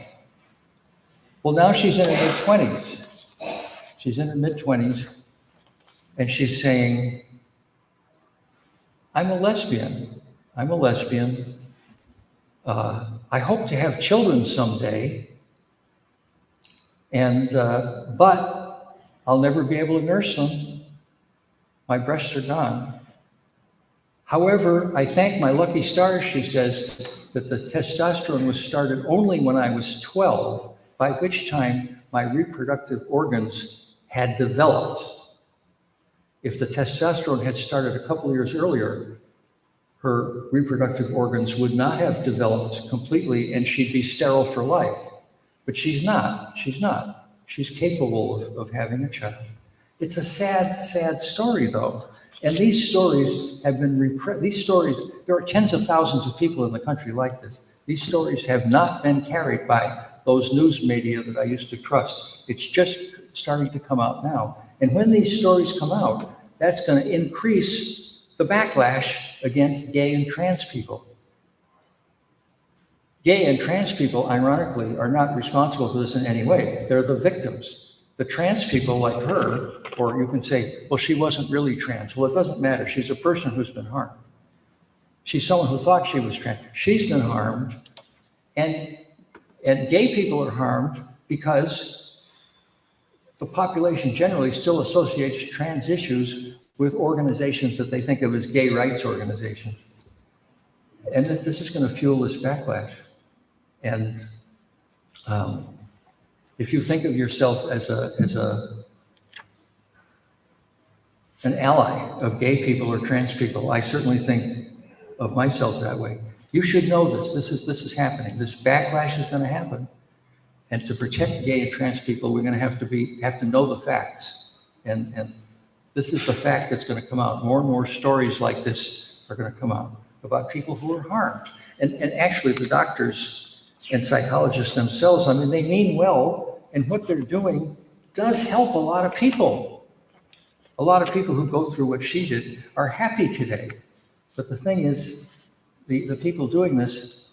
Well, now she's in her mid-20s. She's in her mid-20s, and she's saying, I'm a lesbian. I'm a lesbian. I hope to have children someday, and but I'll never be able to nurse them. My breasts are gone. However, I thank my lucky stars, she says, that the testosterone was started only when I was 12, by which time my reproductive organs had developed. If the testosterone had started a couple years earlier, her reproductive organs would not have developed completely and she'd be sterile for life. But she's not. She's not. She's capable of having a child. It's a sad, sad story, though. And these stories have been repressed. These stories, there are tens of thousands of people in the country like this. These stories have not been carried by those news media that I used to trust. It's just starting to come out now. And when these stories come out, that's going to increase the backlash against gay and trans people. Gay and trans people, ironically, are not responsible for this in any way. They're the victims. The trans people like her, or you can say, well, she wasn't really trans. Well, it doesn't matter. She's a person who's been harmed. She's someone who thought she was trans. She's been harmed. And gay people are harmed because the population generally still associates trans issues with organizations that they think of as gay rights organizations. And this is going to fuel this backlash. And if you think of yourself as an ally of gay people or trans people, I certainly think of myself that way. You should know this. This is happening. This backlash is going to happen. And to protect gay and trans people, we're going to have to know the facts. And this is the fact that's going to come out. More and more stories like this are going to come out about people who are harmed. And actually, the doctors and psychologists themselves, I mean, they mean well, and what they're doing does help a lot of people. A lot of people who go through what she did are happy today. But the thing is, the people doing this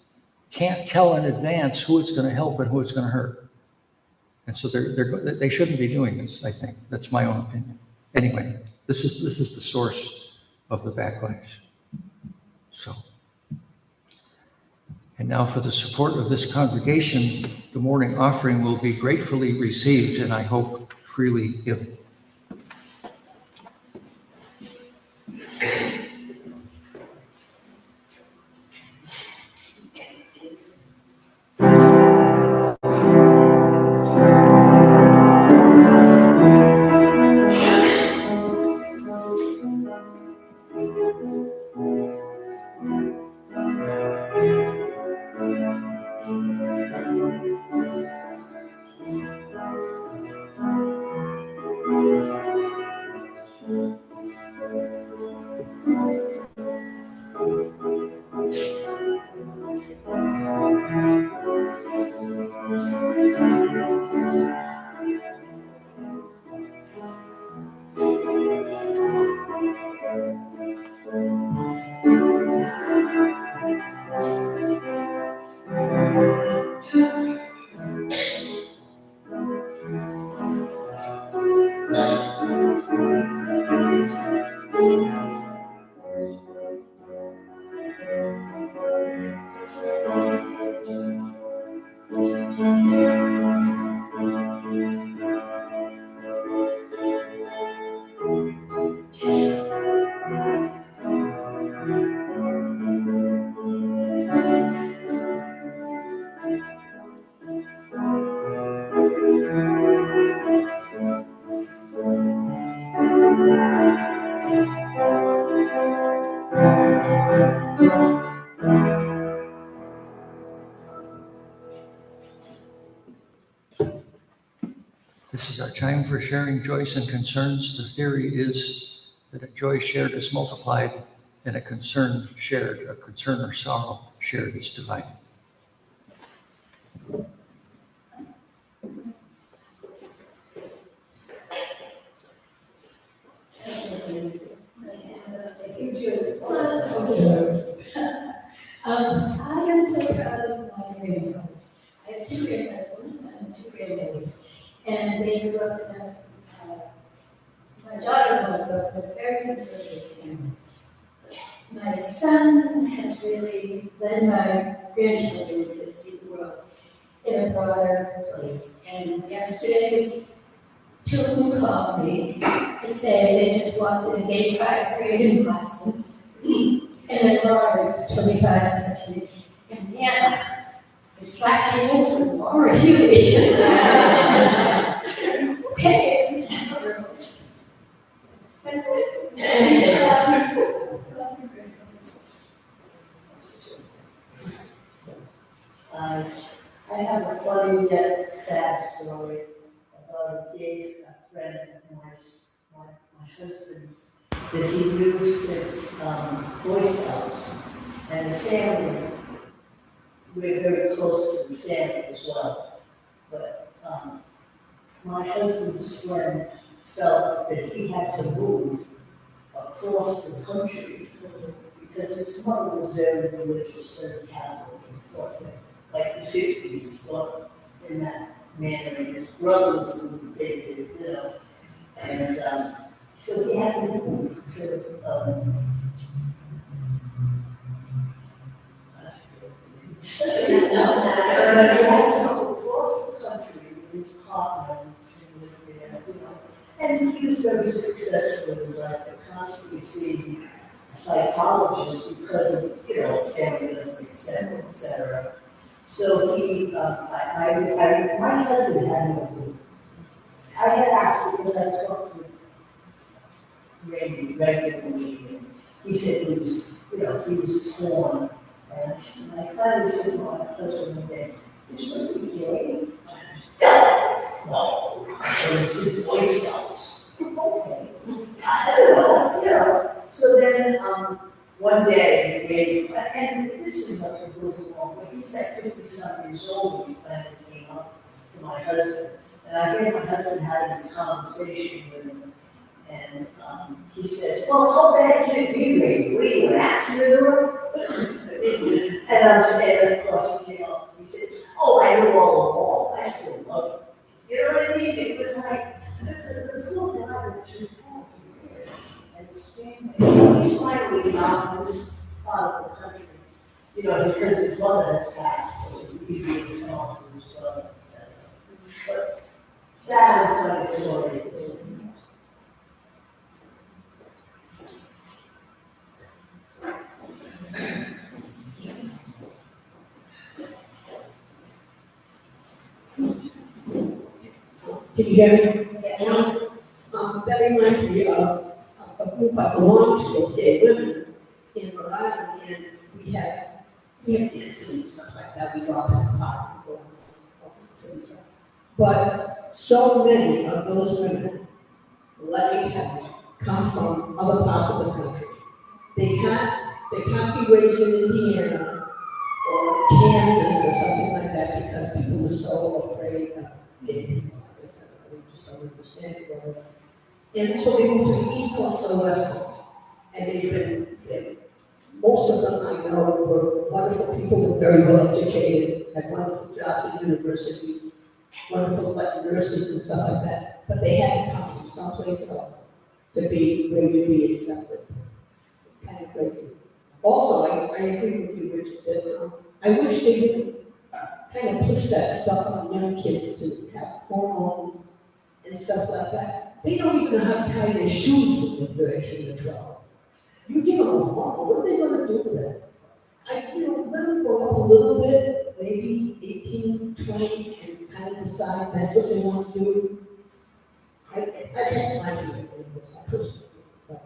can't tell in advance who it's going to help and who it's going to hurt. And so they shouldn't be doing this, I think. That's my own opinion. Anyway, this is the source of the backlash. So, and now for the support of this congregation, the morning offering will be gratefully received and I hope freely given. This is our time for sharing joys and concerns. The theory is that a joy shared is multiplied, and a concern or sorrow shared is divided. I am so proud of my granddaughters. I have two granddaughters, and two granddaughters, and they grew up in a, my daughter grew up in a very conservative family. My son has really led my grandchildren to see the world in a broader place. And yesterday, two of them called me to say they just walked in a gay pride parade in Boston. And then Laura, who's 25, said to me, and Nana, you slapped your hands with Laura Healy. Okay, that's it. I have a funny yet sad story about a gay friend of my husband's that he knew since Boy Scouts, and the family, we're very close to the family as well. But my husband's friend felt that he had to move across the country because his mother was very religious, very Catholic, and thought that, like the 50s, thought in that manner, and his brother was a little bit, and so he had to move to, so he has to go across the country with his partner and live there, and he was very successful in his life, constantly seeing a psychologist because of, family doesn't accept it, etc. So he, my husband had no clue. I had asked because I talked with Randy regularly, and he said he was, he was torn. And I finally said to my husband one day, "Is really gay?" No. And he said, "Boy Scouts." Okay. I don't know, So then, one day, maybe, and this is like a goes along, but he's like 50-something years old when he finally came up to my husband. And I hear my husband having a conversation with him, and he says, "Well, how bad can it be, Ray? Were you an accident or?" And of course, he came up, he says, "Oh, I know all along, I still love you." You know what I mean? It was like, the poor guy went through all the years, and his family, he's finally out in this part of the country, because his mother has passed, so it's easier to talk to his brother, etc. But sad and funny story. Can you hear me? That reminds me of a group I belong to of gay women in Rhode Island, and we have dances and stuff like that. We go out in the park and go and stuff. But so many of those women, let me tell you, come from other parts of the country. They can't be raised in Indiana or Kansas or something like that because people are so afraid of gay people. They just don't understand it. And so they moved to the East Coast or the West Coast. And they've been there. Most of them I know were wonderful people and very well educated, had wonderful jobs at universities, wonderful nurses and stuff like that. But they had to come from someplace else to be where you'd be accepted. It's kind of crazy. Also, I agree with you, Richard, that I wish they would kind of push that stuff on young kids to have hormones and stuff like that. They don't even know how to tie their shoes when they're 13 or 12. You give them a hormone, what are they going to do with that? Let them grow up a little bit, maybe 18, 20, and kind of decide that's what they want to do. That's my view, that's my personal view. But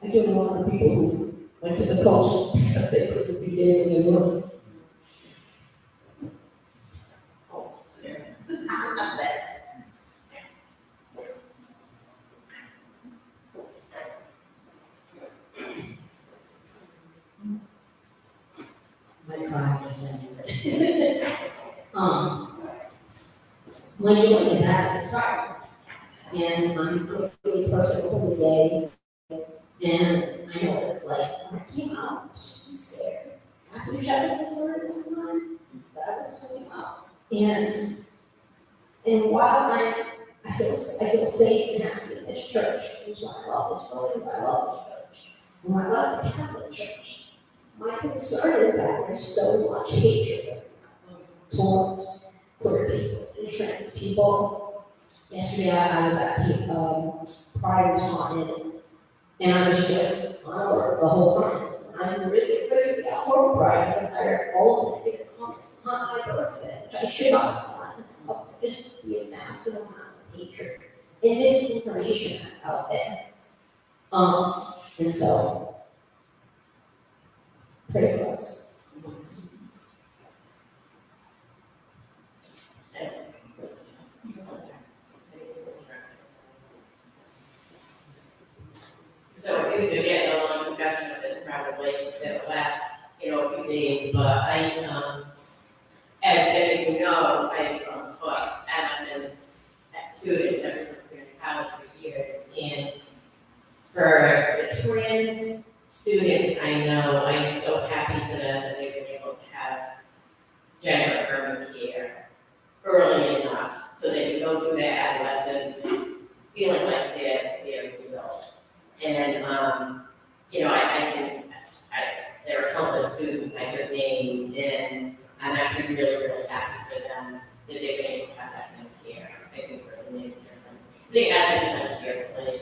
I do know a lot of people who went to the coast because they couldn't be gay when they were. my joy is that it's fire. And I'm a really person who day, and I know what it's like. When I came out, I was just scared. After the shepherd was learned one time, that I was coming out. And while I feel safe and happy in this church, which is why I love this building, why I love this church, and why I love the Catholic Church, my concern is that there's so much hatred towards queer people and trans people. Yesterday I was at Pride Talk, and I was just on alert the whole time. I'm really afraid to get home Pride because I heard all the negative comments on my birthday, which I should not have done. Just be a massive amount of hatred and misinformation that's out there. And so pray for us. So we could get a long discussion of this probably that will last, a few days, but as you know, I've taught Amazon students ever since we were in college for years, and for the trans students, I know I'm so happy for them that they've been able to have gender affirming care early enough so they can go through their adolescence feeling like they're real. And there are countless students I could name, and I'm actually really, really happy for them that they've been able to have that kind of care. I think it's really made a difference. I think that's kind of carefully.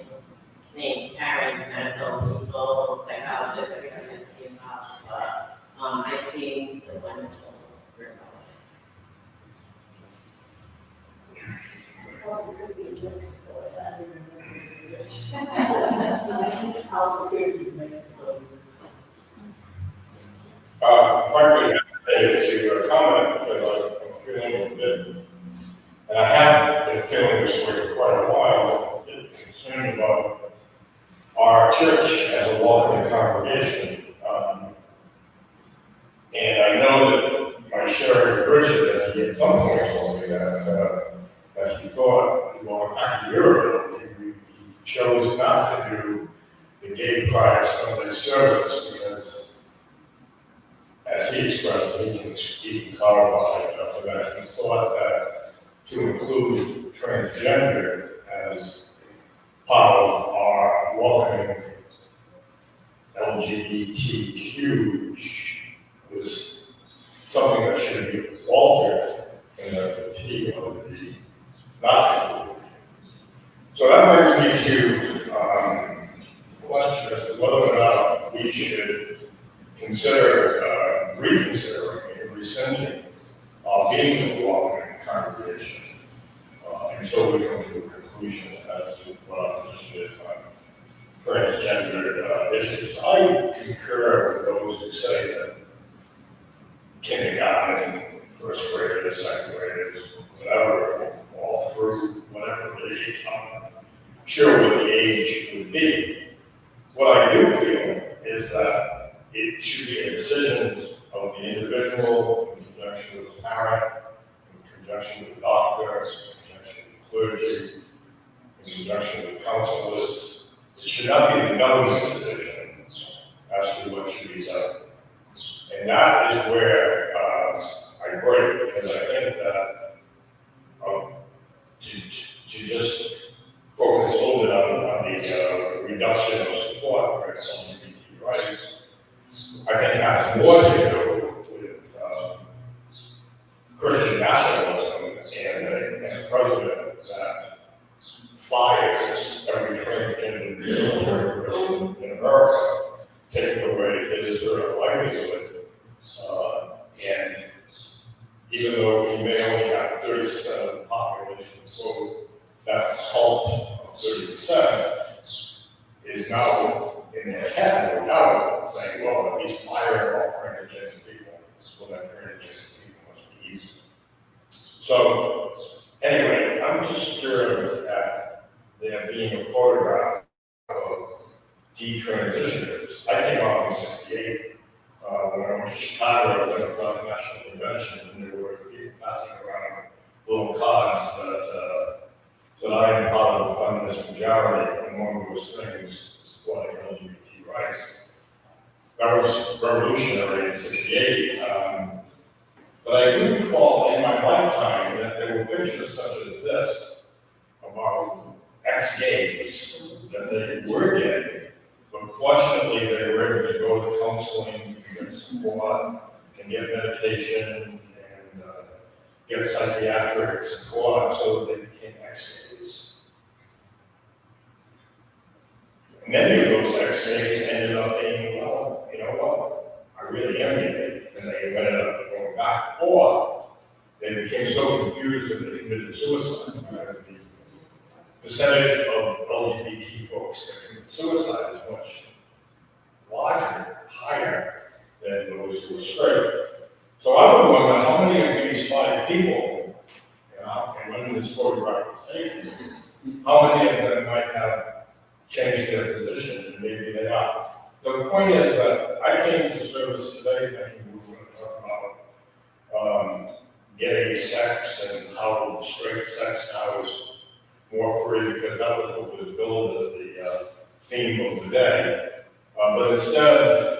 Name parents, medical people, psychologists, everybody has to be involved. But I've seen the wonderful results. Frankly, I have to say to a comment because I'm feeling a bit, and I have been feeling this way for quite a while, a bit concerned about our church as a welcoming congregation. And I know that my share of Richard, that he at some point told me that he thought, well, in fact, a year ago, he chose not to do the gay pride Sunday service because, as he expressed it, he can clarify it, that he thought that to include transgender as part of our welcoming LGBTQ was something that should be altered and that the T would be not included. So that brings me to question as to whether or not we should consider reconsidering and rescinding being the welcoming congregation until we come to a conclusion as to what our position is on transgender issues. I concur with those who say that kindergarten, first graders, second graders, whatever, all through whatever the age, I'm sure what the age would be. What I do feel is that it should be a decision of the individual in conjunction with the parent, in conjunction with the doctor, in conjunction with the clergy, in conjunction with counselors. It should not be a government decision as to what should be done. And that is where I agree, because I think that to just focus a little bit on the reduction of support for LGBT rights, I think has more to do with Christian nationalism and a president that fires every transgender military person in America, taking away his or her livelihood. And even though he may only have 30% of the population vote, that cult of 30% is now in their head, no doubt, saying, well, if he's firing all transgender people, well, then transgender people must be easy. So, anyway, I'm just curious at there being a photograph of detransitioners. I came out in '68 when I went to Chicago at the National Convention, and there were people passing around little cards I am part of the feminist majority, and one of those things is supporting LGBT rights. That was revolutionary in '68. But I do recall in my lifetime that there were pictures such as this about ex-gays, that they were gay, but fortunately they were able to go to counseling, and get support, and get medication, and get psychiatric support so that they became ex-gays. Many of those ex-gays ended up being, well, you know what, I really am gay, and they ended up going back, or they became so confused that they committed suicide. The percentage of LGBT folks that commit suicide is much larger, higher than those who are straight. So I would wonder how many of these 5 people, you know, and when this photograph was taken, how many of them might have changed their position, and maybe they are. The point is that I came to service today thinking we were going to talk about gay sex and how straight sex now is more free, because that was what was billed as the theme of the day. But instead,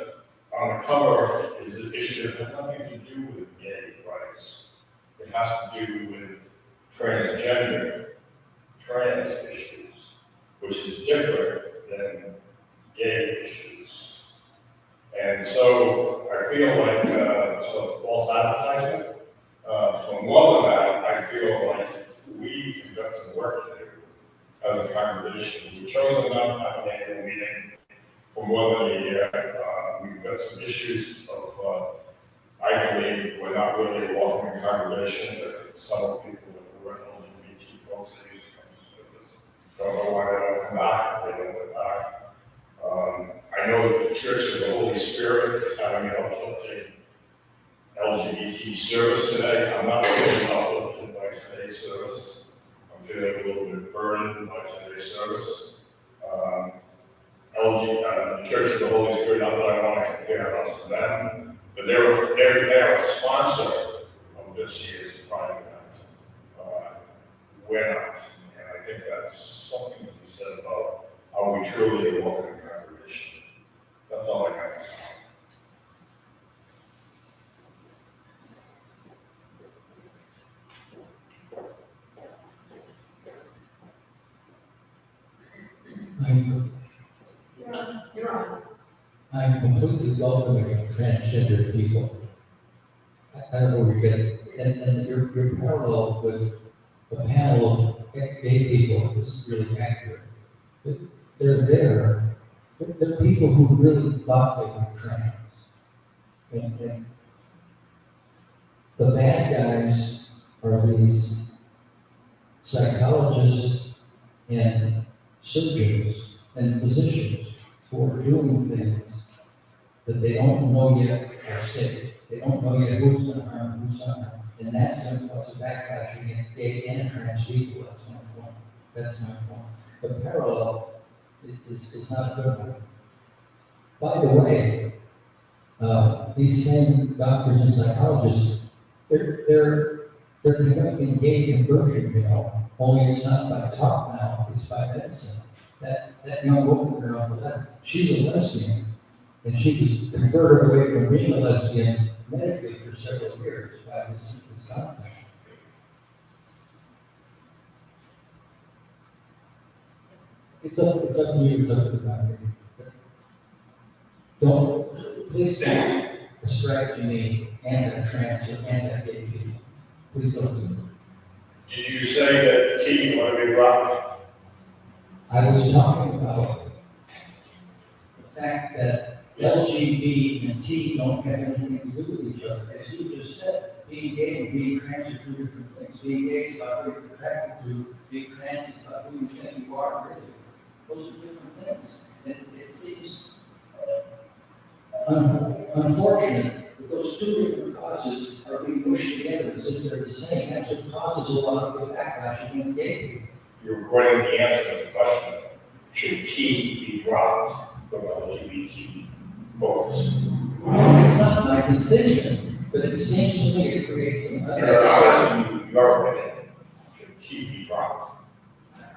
on the cover is an issue that has nothing to do with gay rights. It has to do with transgender, trans issues, which is different than gay issues. And so I feel like so false advertising. So more than that, I feel like we've got some work to do as a congregation. We've chosen not to have an annual meeting for more than a year. We've got some issues of, I believe, we're not really a welcoming congregation. Some of the people that were LGBT folks that used to come to service don't know why they don't come back. They don't come back. I know that the Church of the Holy Spirit is having an uplifting LGBT service today. I'm not really uplifted by today's service. I'm feeling a little bit burdened by today's service. The Church of the Holy Spirit, not that I want to compare us to them, but they're a sponsor of this year's Pride event. We're not, and I think that's something to be said about how we truly walk in the congregation. That's all I got. I'm completely welcoming of transgender people. I don't know where you get it. And your parallel with the panel of ex-gay people is really accurate. But they're there. They're people who really thought they were trans. And the bad guys are these psychologists and surgeons and physicians who are doing things that they don't know yet are safe. They don't know yet who's going to harm, who's not harm. And that's going to cause a backlash against gay and trans people. That's my point. That's my point. The parallel is not a good one. By the way, these same doctors and psychologists, they're conducting gay conversion, you know, only it's not by talk now, it's by medicine. That young woman there on the left, she's a lesbian, and she was converted away from being a lesbian medically for several years by this concept. It's up to you, it's up to the doctor. Please don't ascribe to me anti-trans or anti-gay people. Please don't do that. Did you say that T ought to be dropped? I was talking about the fact that LGBT and T don't have anything to do with each other. As you just said, being gay and being trans are two different things. Being gay is about who you're attracted to, being trans is about who you think you are, really. Those are different things. And it seems unfortunate that those two different causes are being pushed together as if they're the same. That's what causes a lot of the backlash against gay people. You're writing the answer to the question. Should T be dropped from LGBT folks? No, it's not my decision, but it seems to me it creates an You're unnecessary. asking your opinion. Should T be dropped?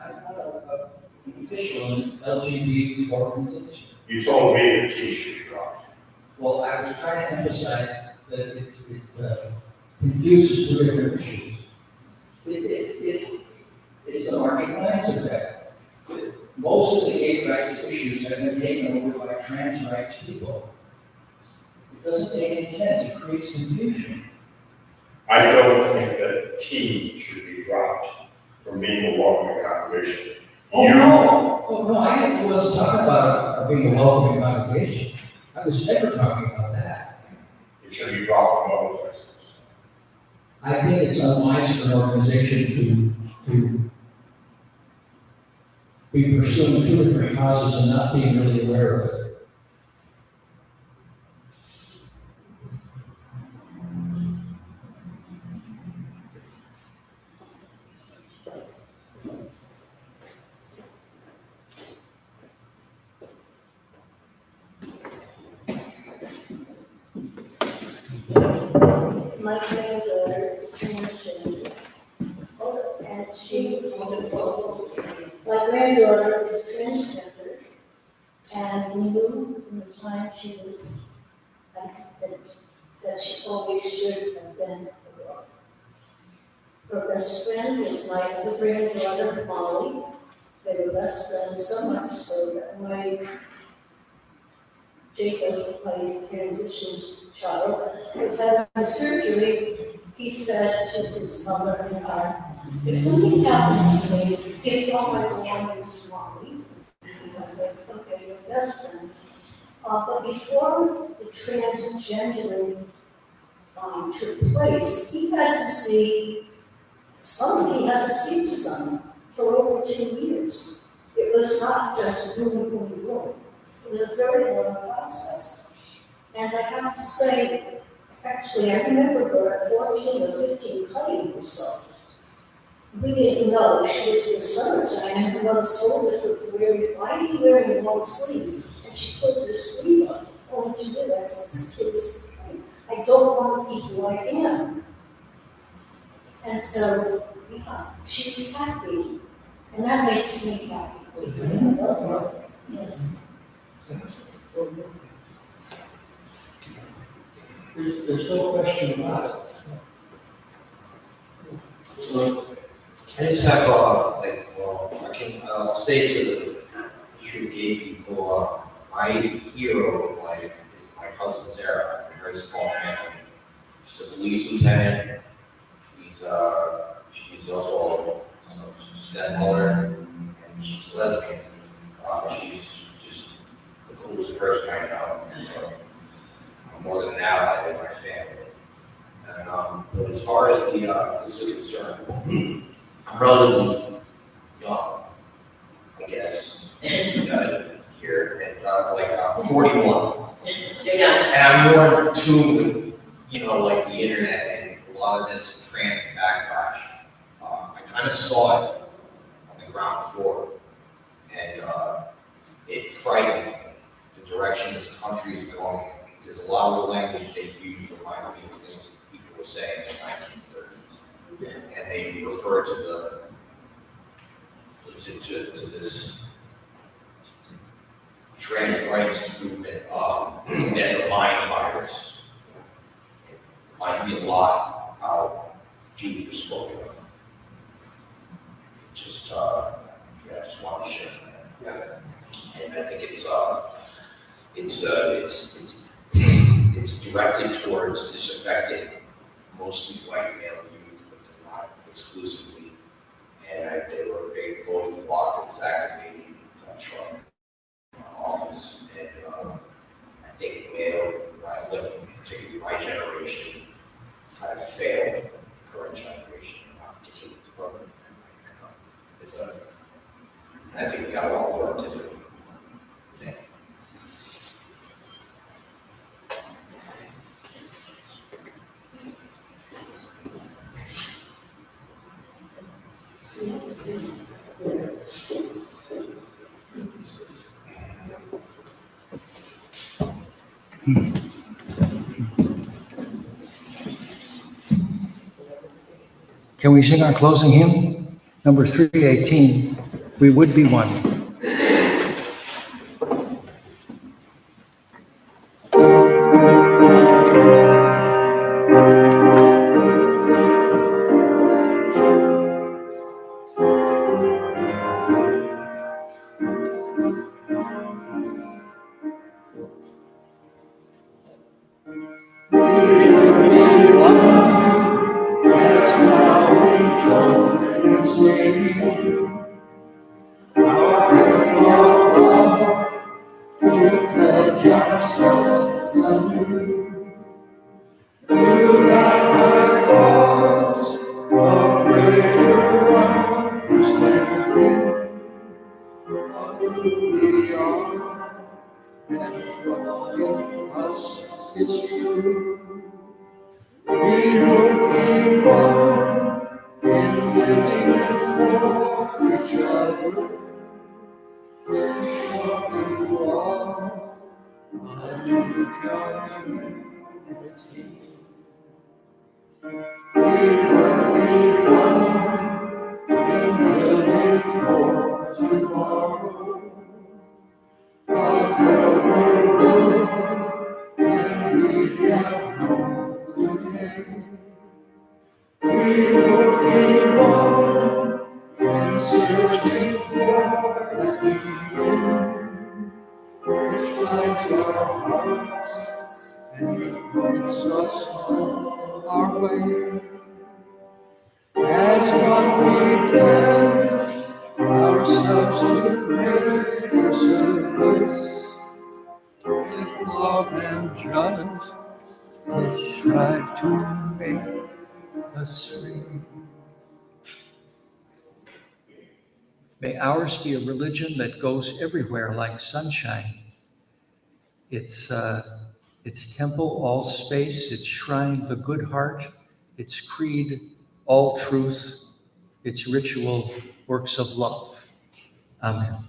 I'm not an official in LGBT organization. You told me the T-shirt dropped. Well, I was trying to emphasize that it confuses two different issues. It's a marginalized effect. Most of the gay rights issues have been taken over by trans rights people. It doesn't make any sense, it creates confusion. I don't think that T should be dropped from being a welcoming congregation. Oh, no, I wasn't talking about being a welcoming congregation. I was never talking about that. It should be dropped from other places. I think it's unwise for an organization to be pursuing two different causes and not being really aware of it. My granddaughter is transgender. And my granddaughter is transgender. And we knew from the time she was, that she always should have been a girl. Her best friend was my other granddaughter, Molly. They were best friends so much so that when Jacob, my transitioned child, was having surgery, he said to his mother and I, if something happens to me, give all my belongings to Molly. Because they, okay, we're best friends. But before the transgendering took place, he had to see someone, he had to speak to someone for over 2 years. It was not just boom, boom, boom. It was a very long process. And I have to say, actually, I remember her at 14 or 15 cutting herself. We didn't know she was in summertime, and her mother sold it for wearing, why are you wearing long sleeves? And she put her sleeve up, only to realize that this kid is crying. I don't want to be who I am. And so, yeah, she's happy. And that makes me happy, because I love her. Yes. There's no question about it. So, I just have, I can say to the true gay people, my hero in life is my cousin Sarah, a very small family. She's a police lieutenant. She's also a stepmother, and she's lesbian. She's just the coolest person I know. So, more than an ally in my family. And, but as far as this is concerned, I'm relatively young, I guess, here, and 41. Yeah. And I'm more in tune with, like the internet and a lot of this trans backlash. I kind of saw it on the ground floor, and it frightened me, the direction this country is going. There's a lot of the language they use reminded me of things that people were saying in the 1930s. And they refer to to this trans rights movement as a mind virus. It reminded me a lot how Jews were spoken of. Just just want to share that. Yeah. And I think it's directed towards disaffected, mostly white male youth, but not exclusively. And they were a big voting bloc that was activating Trump office. And I think particularly my generation, kind of failed the current generation, particularly the program. I think we got a lot of work to do. Yeah. Can we sing our closing hymn? Number 318. we would be one. May ours be a religion that goes everywhere like sunshine. Its temple, all space, its shrine, the good heart, its creed, all truth, its ritual, works of love. Amen.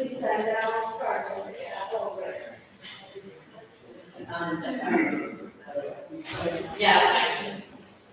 please stand down, start. Um,